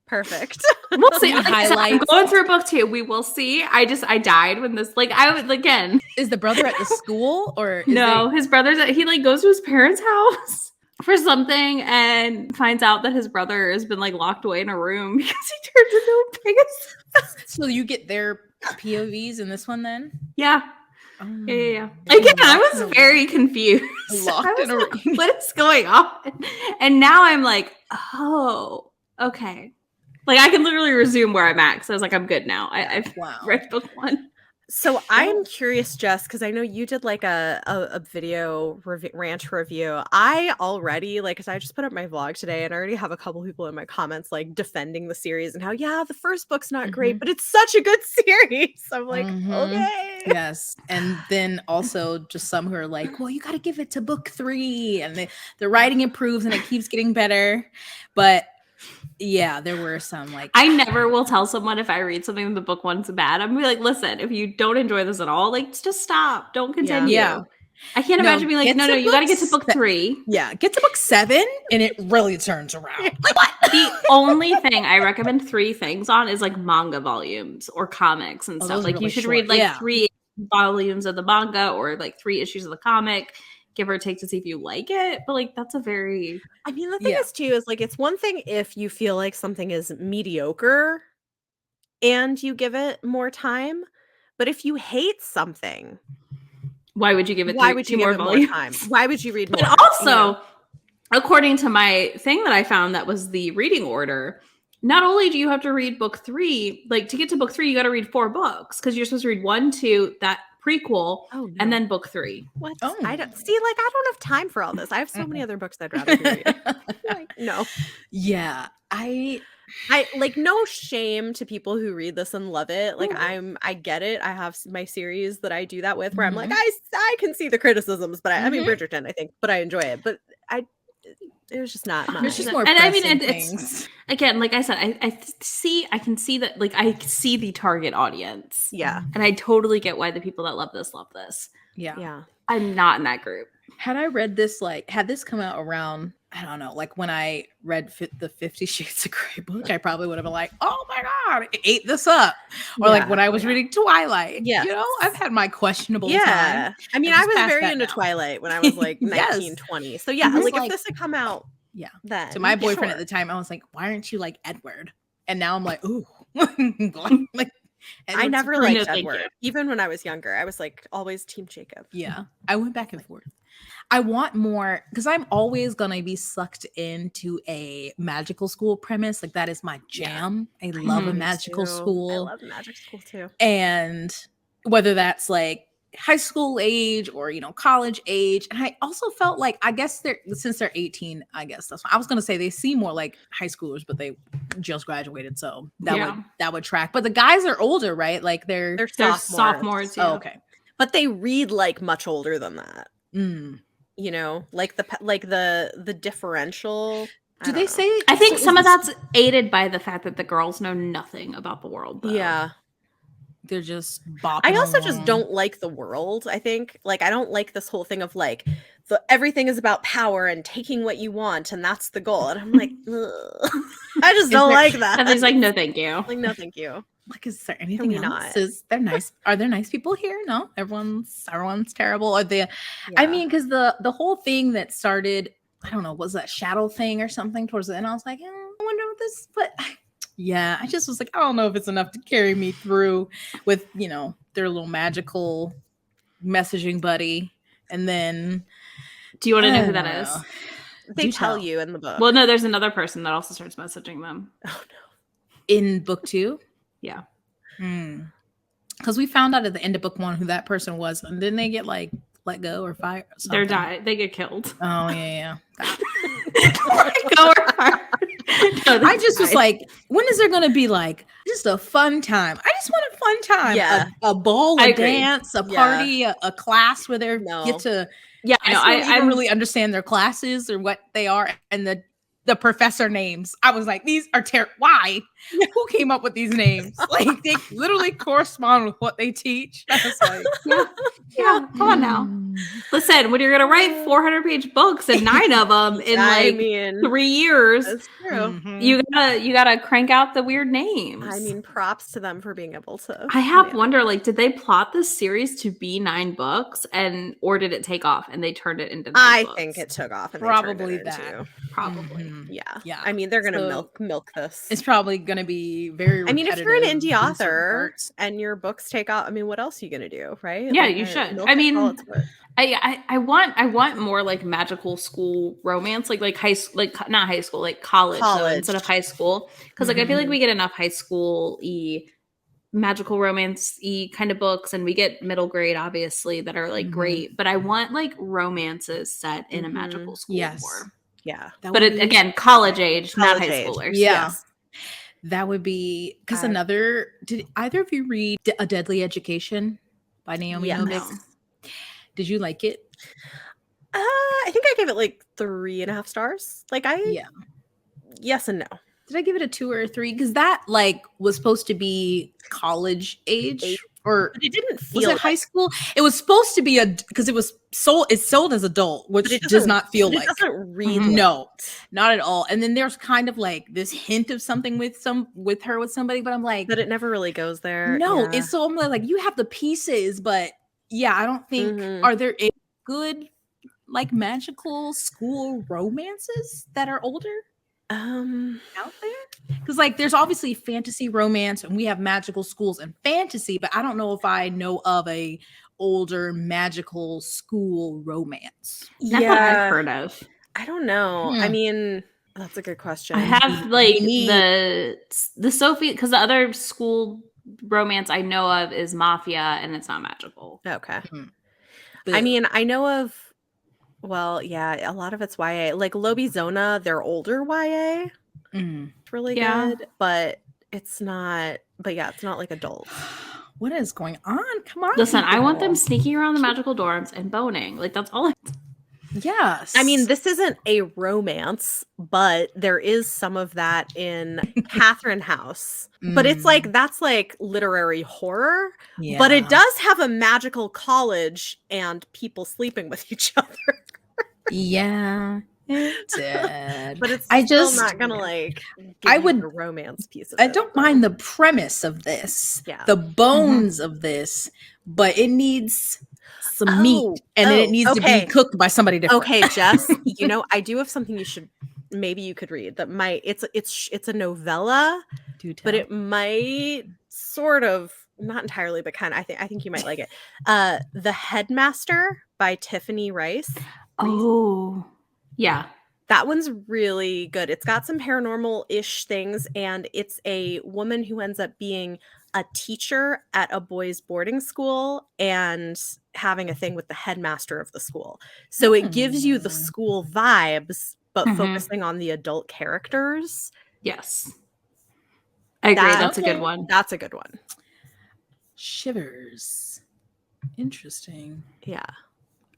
perfect. We'll see. I'm going through book 2. We will see. I died when this, again. Is the brother at the school or no? His brother's he goes to his parents' house for something and finds out that his brother has been locked away in a room because he turns into a Pegasus. So you get their POVs in this one then? Yeah. Yeah. Again, I was very confused. Locked in a room. What is going on? And now I'm like, oh, okay. I can literally resume where I'm at because I was like, I'm good now. I've read book 1. So I'm curious, Jess, because I know you did a video ranch review. I already because I just put up my vlog today and I already have a couple people in my comments defending the series and how the first book's not great, but it's such a good series. I'm like, okay. Yes. And then also just some who are like, well, you got to give it to book 3 and the writing improves and it keeps getting better. But Yeah, there were some like I never will tell someone if I read something in the book one's bad. I'm gonna be like, listen, if you don't enjoy this at all, like just stop. Don't continue. Yeah. I can't imagine being like, no, you gotta get to book 3. Yeah, get to book 7 and it really turns around. Like what? The only thing I recommend 3 things on is like manga volumes or comics and stuff. Like really you should read like 3 volumes of the manga or like 3 issues of the comic, give or take, to see if you like it. But like that's a very I mean, the thing is too is like it's one thing if you feel like something is mediocre and you give it more time, but if you hate something, why would you give it more time? Why would you read more? But also, according to my thing that I found that was the reading order, not only do you have to read book 3, like to get to book 3, you got to read 4 books because you're supposed to read 1, 2, that prequel, and then book 3. What? Oh. I don't have time for all this. I have so many other books I'd rather read. Like, no. Yeah. I like, no shame to people who read this and love it. Like I get it. I have my series that I do that with where I'm like, I can see the criticisms, but I mean Bridgerton, I think, but I enjoy it. But it was just not mine. There's just more and I mean, it's again, like I said, I can see that, like I see the target audience. Yeah. And I totally get why the people that love this. Yeah. Yeah. I'm not in that group. Had I read this, like, had this come out around, I don't know, like when I read the 50 Shades of Grey book, I probably would have been like, oh my God, I ate this up. Or like when I was reading Twilight. Yeah. You know, I've had my questionable time. I mean, I was very into Twilight when I was like 19, 20. So yeah, like if this had come out. Yeah. Then, to my boyfriend at the time, I was like, why aren't you like Edward? And now I'm like, ooh. Like, I never liked Edward. Even when I was younger, I was like always Team Jacob. Yeah. I went back and forth. I want more because I'm always going to be sucked into a magical school premise. Like that is my jam. I love a magical school. I love magic school too. And whether that's like high school age or, college age. And I also felt like, I guess since they're 18, I guess that's what I was going to say. They seem more like high schoolers, but they just graduated. So that would track. But the guys are older, right? Like they're sophomores. Oh, okay. But they read like much older than that. Like the differential. Do they say? I think some of that's aided by the fact that the girls know nothing about the world. Though. Yeah. They're just bopping I also along. just don't like the world. I think like I don't like this whole thing of like everything is about power and taking what you want and that's the goal. And I'm like, I just don't like that. And he's like, no, thank you. Like, no, thank you. Like, is there anything else? They're nice. Are there nice people here? No, everyone's terrible. Are they? Yeah. I mean, because the whole thing that started, I don't know, was that shadow thing or something towards the end? I was like, I wonder what this, but. Yeah, I just was like, I don't know if it's enough to carry me through with, their little magical messaging buddy. And then... Do you want to know who that is? They tell you in the book. Well, no, there's another person that also starts messaging them. Oh, no. In book 2? Yeah. Because we found out at the end of book 1 who that person was. And didn't they get, like, let go or fired? They're died. They get killed. Oh, yeah. Let go or fired. No, I just was like, when is there going to be like just a fun time? I just want a fun time. Yeah. A ball, a dance, a party, a class where they get to. Yeah, I don't really understand their classes or what they are and the professor names. I was like, these are terrible. Why? Who came up with these names? Like they literally correspond with what they teach. I was like, yeah. Come on now. Listen, when you're gonna write 400-page books and 9 of them in 3 years, that's true. You gotta crank out the weird names. I mean, props to them for being able to. I have wonder, like, did they plot this series to be 9 books, or did it take off and they turned it into 9 books? I think it took off. And probably they turned it into. Probably. Yeah. I mean, they're gonna milk this. It's probably gonna be very. I mean, if you're an indie author and your books take off, I mean, what else are you gonna do, right? Yeah, you should. I mean, I want more like magical school romance, like not high school, like college. So instead of high school, because like I feel like we get enough high school-y magical romance-y kind of books, and we get middle grade obviously that are like great, but I want like romances set in a magical school more. Yeah, but again, college age, not high schoolers. Yeah. Yes. That would be because did either of you read A Deadly Education by Naomi Novik? No. Did you like it? I think I gave it like 3.5 stars. Like yes and no. Did I give it a 2 or a 3? Because that like was supposed to be college age, or but it didn't feel was it like high school? It was supposed to be because it was sold. It's sold as adult, which does not feel like. It doesn't read. No, not at all. And then there's kind of like this hint of something with somebody, but I'm like, but it never really goes there. No, Yeah. it's so I'm like you have the pieces, but yeah, I don't think are there any good like magical school romances that are older out there? Because like there's obviously fantasy romance, and we have magical schools and fantasy, but I don't know if I know of a older magical school romance. Not that I've heard of. I don't know. I mean, that's a good question. I have like the Sophie, because the other school romance I know of is Mafia, and it's not magical. Okay. I mean, I know of. Well, yeah, a lot of it's YA. Like Lobizona, they're older YA. It's really good, but it's not. But yeah, it's not like adult. What is going on? Come on. Listen, I want them sneaking around the magical dorms and boning. Like that's all. Yes. I mean, this isn't a romance, but there is some of that in Catherine House. But it's like that's like literary horror. Yeah. But it does have a magical college and people sleeping with each other. Yeah. It did. But it's still not gonna like give you the romance piece of it. I don't mind the premise of this. Yeah. The bones of this, but it needs some meat, and it needs to be cooked by somebody different. Okay, Jess, you know, I do have something you could read that might it's a novella, but it might sort of not entirely, but kind of I think you might like it. The Headmaster by Tiffany Rice. Oh, yeah. That one's really good. It's got some paranormal-ish things, and it's a woman who ends up being a teacher at a boys' boarding school and having a thing with the headmaster of the school. So it gives you the school vibes, but focusing on the adult characters. Yes. I agree. That's a good one. That's a good one. Shivers. Interesting. Yeah.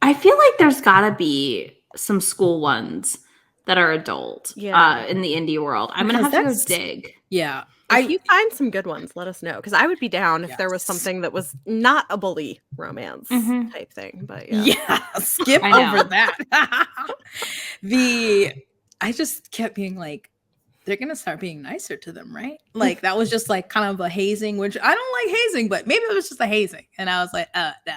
I feel like there's gotta be some school ones that are adult in the indie world. I'm going to have to go dig. Yeah. If you find some good ones, let us know. Because I would be down if there was something that was not a bully romance type thing. But skip over that. I just kept being like, they're going to start being nicer to them, right? Like that was just like kind of a hazing, which I don't like hazing, but maybe it was just a hazing. And I was like, no.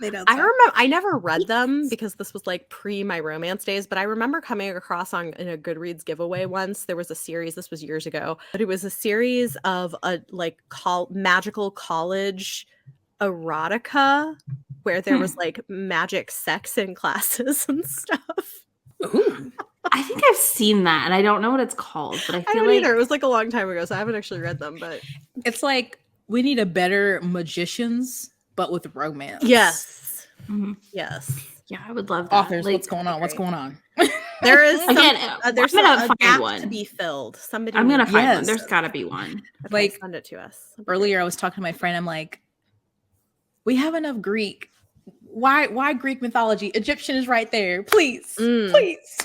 They don't. I remember I never read them because this was like pre my romance days, but I remember coming across in a Goodreads giveaway once. There was a series, this was years ago, but it was a series of magical college erotica where there was like magic sex in classes and stuff. Ooh. I think I've seen that, and I don't know what it's called, but I feel like it was like a long time ago, so I haven't actually read them. But it's like we need a better Magicians, but with romance. Yes. Yes. Yeah, I would love that. Authors, like, what's going on? What's going on? There is there's a gap one to be filled. I'm gonna find one. There's gotta be one. Okay, like send it to us. Earlier, I was talking to my friend. I'm like, we have enough Greek. Why Greek mythology? Egyptian is right there. Please, please.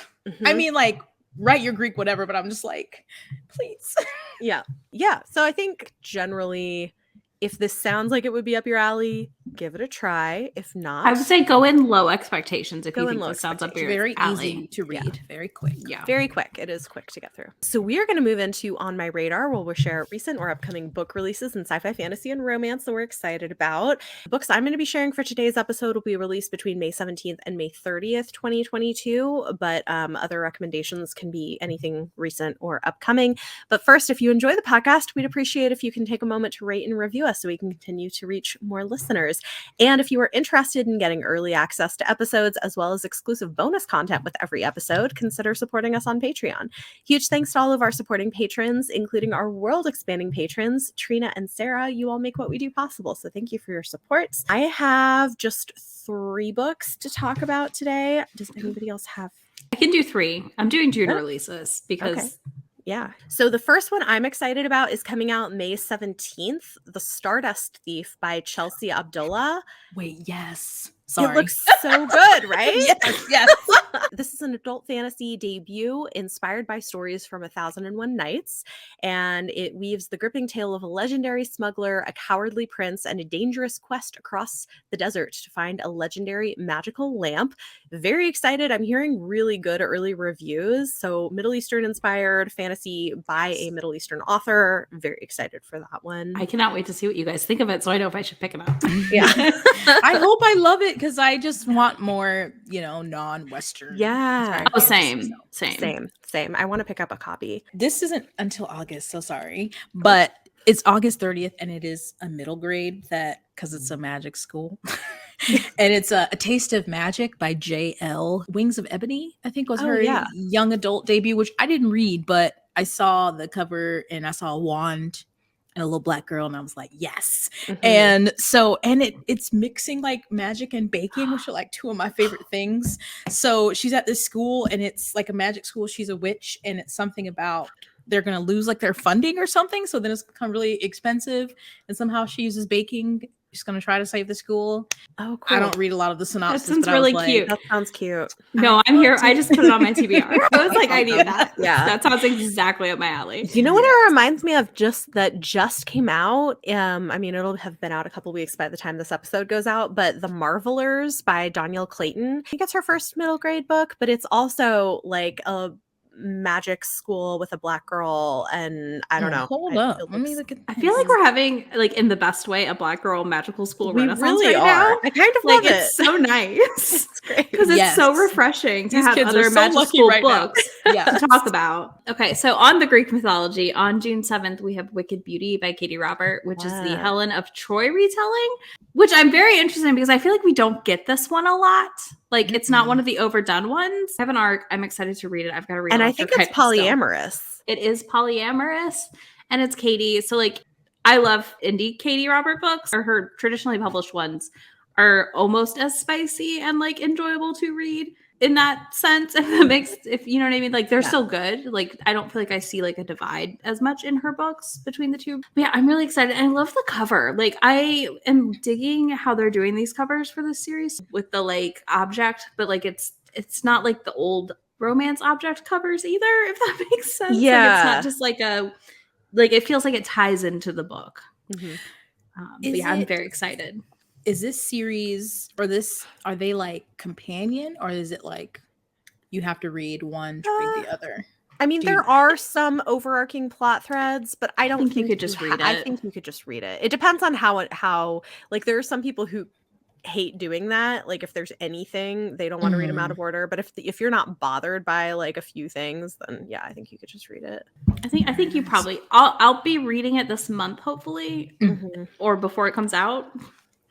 I mean, like, write your Greek, whatever. But I'm just like, please. Yeah. So I think generally, if this sounds like it would be up your alley, give it a try. If not, I would say go in low expectations if you think this sounds up your very alley. Easy to read, very quick. Yeah, very quick. It is quick to get through. So we are going to move into On My Radar, where we'll share recent or upcoming book releases in sci-fi, fantasy, and romance that we're excited about. The books I'm going to be sharing for today's episode will be released between May 17th and May 30th, 2022. But other recommendations can be anything recent or upcoming. But first, if you enjoy the podcast, we'd appreciate if you can take a moment to rate and review us so we can continue to reach more listeners. And if you are interested in getting early access to episodes as well as exclusive bonus content with every episode, consider supporting us on Patreon. Huge thanks to all of our supporting patrons, including our world-expanding patrons, Trina and Sarah. You all make what we do possible, so thank you for your support. I have just 3 books to talk about today. Does anybody else have? I can do 3. I'm doing June releases because... Okay. Yeah. So the first one I'm excited about is coming out May 17th, The Stardust Thief by Chelsea Abdullah. Wait, yes. Sorry. It looks so good, right? Yes. This is an adult fantasy debut inspired by stories from 1001 Nights, and it weaves the gripping tale of a legendary smuggler, a cowardly prince, and a dangerous quest across the desert to find a legendary magical lamp. Very excited. I'm hearing really good early reviews. So Middle Eastern inspired fantasy by a Middle Eastern author. Very excited for that one. I cannot wait to see what you guys think of it so I know if I should pick it up. Yeah. I hope I love it because I just want more, non-Western. Yeah. Oh, same. I want to pick up a copy. This isn't until August, so sorry. But it's August 30th, and it is a middle grade because it's a magic school. And it's a Taste of Magic by J.L. Wings of Ebony, I think was her young adult debut, which I didn't read, but I saw the cover and I saw a wand and a little black girl, and I was like, yes. Mm-hmm. And it's mixing like magic and baking, which are like two of my favorite things. So she's at this school, and it's like a magic school. She's a witch, and it's something about they're going to lose like their funding or something. So then it's become really expensive, and somehow she uses baking. She's going to try to save the school. Oh, cool. I don't read a lot of the synopsis. That sounds really cute. That sounds cute. No, I'm here. I just put it on my TBR. I was like, I need that. Yeah. That sounds exactly up my alley. You know what it reminds me of just came out? I mean, it'll have been out a couple weeks by the time this episode goes out, but The Marvelers by Danielle Clayton. I think it's her first middle grade book, but it's also like a magic school with a black girl, and I don't know. Hold up. Let me look at I feel like we're having, like, in the best way, a black girl magical school renaissance really right are. now. I kind of like love it. It's so nice. It's great Because it's so refreshing to These have kids other are so magic lucky school right books now. to talk about. Okay, so on the Greek mythology, on June 7th, we have Wicked Beauty by Katie Robert, which is the Helen of Troy retelling, which I'm very interested in because I feel like we don't get this one a lot. Like, it's not one of the overdone ones. I have an arc. I'm excited to read it. I've got to read it. And I think it's polyamorous. It is polyamorous, and it's Katie. So, like, I love indie Katie Robert books, or her traditionally published ones are almost as spicy and, like, enjoyable to read in that sense. If you know what I mean? Like, they're still good. Like, I don't feel like I see, like, a divide as much in her books between the two. But yeah, I'm really excited. And I love the cover. Like, I am digging how they're doing these covers for this series with the, like, object, but, like, it's not like the old romance object covers either, if that makes sense. Yeah. Like, it's not just like it feels like it ties into the book. Mm-hmm. But yeah, I'm very excited. Is this series are they like companion, or is it like you have to read one to read the other? I mean, there are some overarching plot threads, but I don't think you could just read it. I think you could just read it. It depends on how like, there are some people who hate doing that. Like, if there's anything, they don't want to read them out of order. But if you're not bothered by like a few things, then yeah, I think you could just read it. I think you probably. I'll be reading it this month, hopefully, or before it comes out.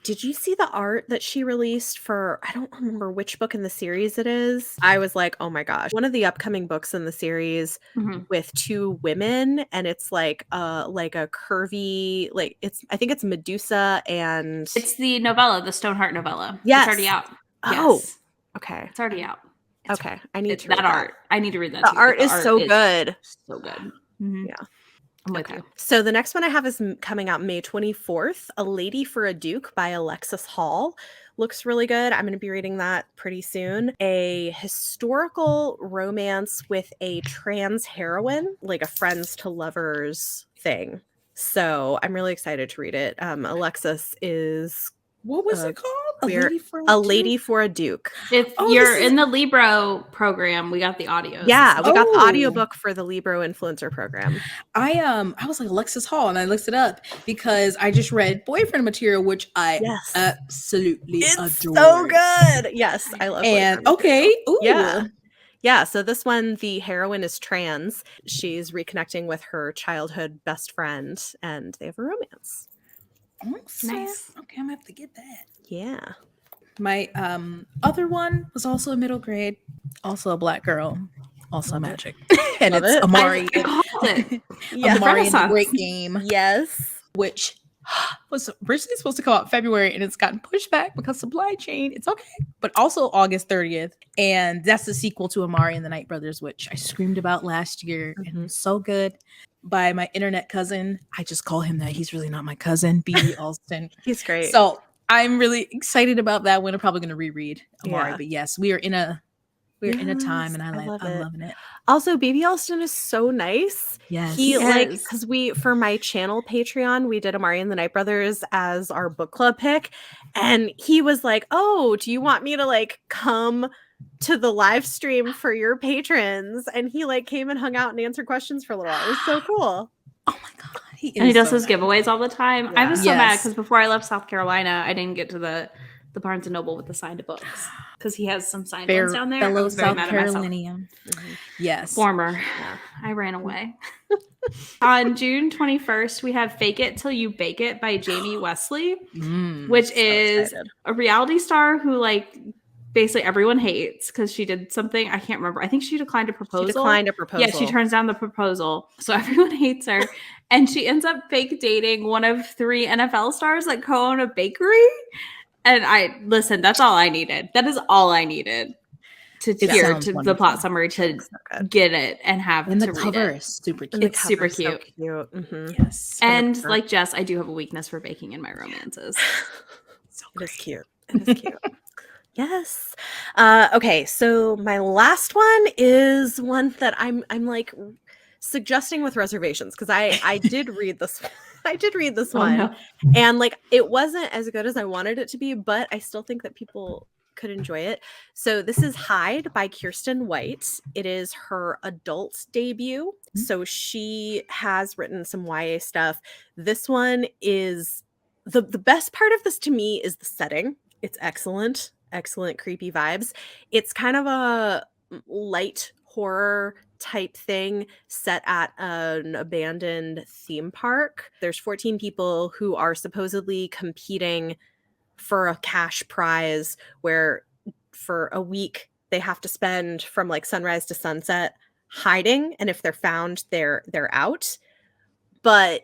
Did you see the art that she released for, I don't remember which book in the series it is. I was like, oh my gosh. One of the upcoming books in the series with two women, and it's like a curvy, like, I think it's Medusa, and it's the novella, the Stoneheart novella. Yes. It's already out. Oh, yes. Okay. It's already out. Okay. I need to read that art. I need to read that The too. art is so good. So good. Mm-hmm. Yeah. I'm with you. So the next one I have is coming out May 24th, A Lady for a Duke by Alexis Hall. Looks really good. I'm going to be reading that pretty soon. A historical romance with a trans heroine, like a friends to lovers thing. So I'm really excited to read it. Alexis is... What was it called? A Lady for a Duke. If you're in the Libro program, we got the audio. Yeah, we got the audiobook for the Libro influencer program. I was like, Alexis Hall, and I looked it up because I just read Boyfriend Material, which I absolutely adore. So good. Yes, I love it. And okay. Ooh. Yeah, so this one, the heroine is trans. She's reconnecting with her childhood best friend, and they have a romance. Nice. Okay, I'm gonna have to get that. Yeah. My other one was also a middle grade, also a black girl, also magic. And Love it's it. Amari. I called it. Amari and the Great Game. Yes. Which was originally supposed to come out February, and it's gotten pushed back because supply chain. It's okay. But also August 30th. And that's the sequel to Amari and the Night Brothers, which I screamed about last year. And it was so good. By my internet cousin. I just call him that. He's really not my cousin. B.D. Alston. He's great. So I'm really excited about that one. I'm probably going to reread Amari, Yeah. but yes, we are in a time, and I'm loving it. Also, Baby Alston is so nice. Yes. He because for my channel Patreon, we did Amari and the Night Brothers as our book club pick, and he was like, "Oh, do you want me to like come to the live stream for your patrons?" And he like came and hung out and answered questions for a little while. It was so cool. Oh my god, he does his giveaways all the time. Yeah. I was so mad because before I left South Carolina, I didn't get to the Barnes and Noble with the signed books because he has some signed ones down there. Fellow I was very South mad Carolinian. Mm-hmm. Yes, former. Yeah. I ran away. On June 21st, we have "Fake It Till You Bake It" by Jamie Wesley, which is a reality star who like basically everyone hates because she did something. I can't remember. I think she declined a proposal. Yeah, she turns down the proposal. So everyone hates her. And she ends up fake dating one of 3 NFL stars that co-own a bakery. And that's all I needed. That is all I needed to hear to the plot summary to get it and have and to the read cover it. Is super cute. It's super cute. So cute. Mm-hmm. Yes. And like Jess, I do have a weakness for baking in my romances. It is cute. It is cute. Yes. Okay, so my last one is one that I'm like suggesting with reservations because I did read this. I did read this one, no. And like it wasn't as good as I wanted it to be, but I still think that people could enjoy it. So this is Hyde by Kirsten White. It is her adult debut. Mm-hmm. So she has written some YA stuff. This one is the best part of this to me is the setting. It's excellent creepy vibes. It's kind of a light horror type thing set at an abandoned theme park. There's 14 people who are supposedly competing for a cash prize where for a week they have to spend from like sunrise to sunset hiding, and if they're found they're out. But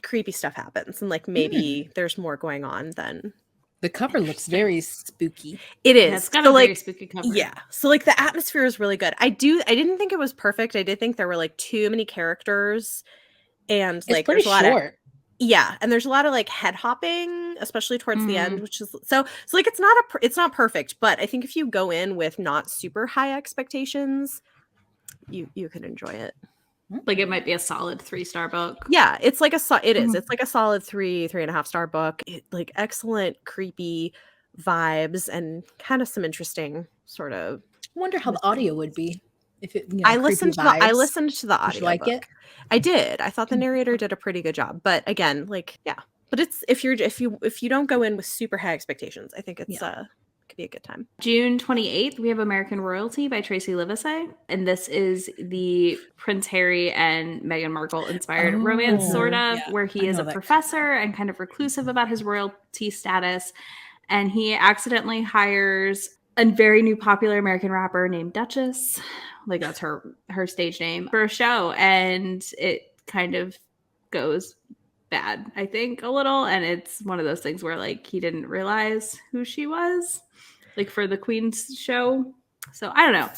creepy stuff happens and like maybe there's more going on than the cover looks very spooky. It is. Yeah, it's got a very spooky cover. Yeah. So like the atmosphere is really good. I didn't think it was perfect. I did think there were like too many characters and like there's a lot of and there's a lot of like head hopping, especially towards the end, which is so like it's not perfect, but I think if you go in with not super high expectations, you can enjoy it. Like it might be a solid 3-star book. Yeah, it's like it's like a solid 3.5 star book. Like excellent creepy vibes and kind of some interesting sort of. I wonder how the audio would be if it. I listened to the audio. Did you like it? I did. I thought the narrator did a pretty good job. But again, like but it's if you don't go in with super high expectations, I think it's could be a good time. June 28th, we have American Royalty by Tracy Livesay. And this is the Prince Harry and Meghan Markle inspired romance, sort of, where he is a professor and kind of reclusive about his royalty status. And he accidentally hires a very new popular American rapper named Duchess. Like that's her stage name for a show. And it kind of goes bad, I think, a little. And it's one of those things where like he didn't realize who she was. Like for the Queen's show. So I don't know.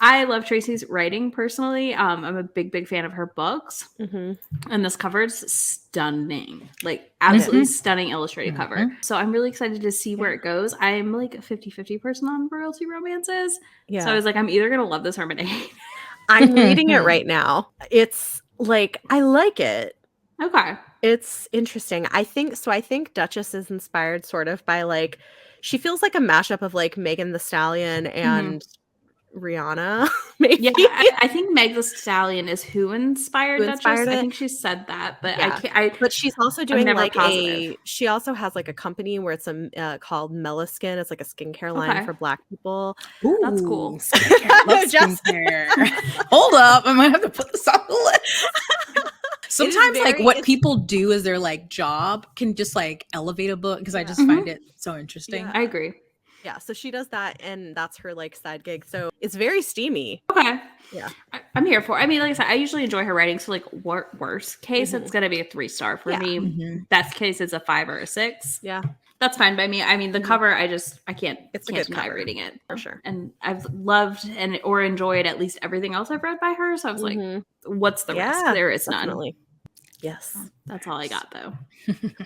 I love Tracy's writing personally. I'm a big fan of her books. Mm-hmm. And this cover is stunning. Like absolutely stunning illustrated cover. So I'm really excited to see where it goes. I'm like a 50-50 person on royalty romances. Yeah. So I was like, I'm either going to love this or I'm going to hate it. I'm reading it right now. It's like, I like it. Okay. It's interesting. I think Duchess is inspired sort of by like, she feels like a mashup of like Megan Thee Stallion and Rihanna. Maybe. Yeah, I think Meg Thee Stallion is who inspired Duchess. I think she said that, but but she's also doing like she also has like a company where it's called Meliskin. It's like a skincare line for Black people. Ooh, that's cool. Skincare. Hold up, I might have to put this on the list. Sometimes like what people do as their like job can just like elevate a book because I just find it so interesting. Yeah. I agree. Yeah, so she does that and that's her like side gig. So it's very steamy. Okay. Yeah. I'm here for it. I mean, like I said, I usually enjoy her writing. So like worst case, it's going to be a 3-star for me. Mm-hmm. Best case is a 5 or a 6. Yeah. That's fine by me. I mean, the cover, I can't deny reading it. For sure. And I've loved or enjoyed at least everything else I've read by her. So I was like, what's the risk? There is definitely. none. Yes. That's all I got, though.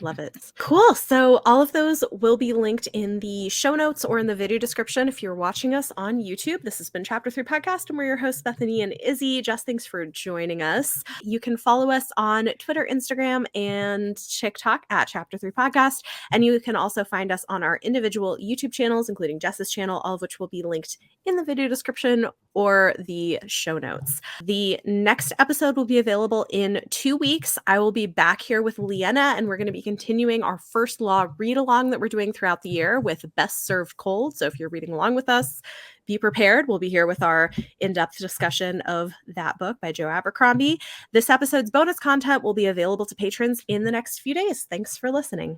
Love it. Cool. So all of those will be linked in the show notes or in the video description if you're watching us on YouTube. This has been Chapter 3 Podcast, and we're your hosts, Bethany and Izzy. Jess, thanks for joining us. You can follow us on Twitter, Instagram, and TikTok at Chapter 3 Podcast. And you can also find us on our individual YouTube channels, including Jess's channel, all of which will be linked in the video description or the show notes. The next episode will be available in 2 weeks. I will be back here with Leanna, and we're going to be continuing our first law read along that we're doing throughout the year with Best Served Cold. So if you're reading along with us, be prepared. We'll be here with our in-depth discussion of that book by Joe Abercrombie. This episode's bonus content will be available to patrons in the next few days. Thanks for listening.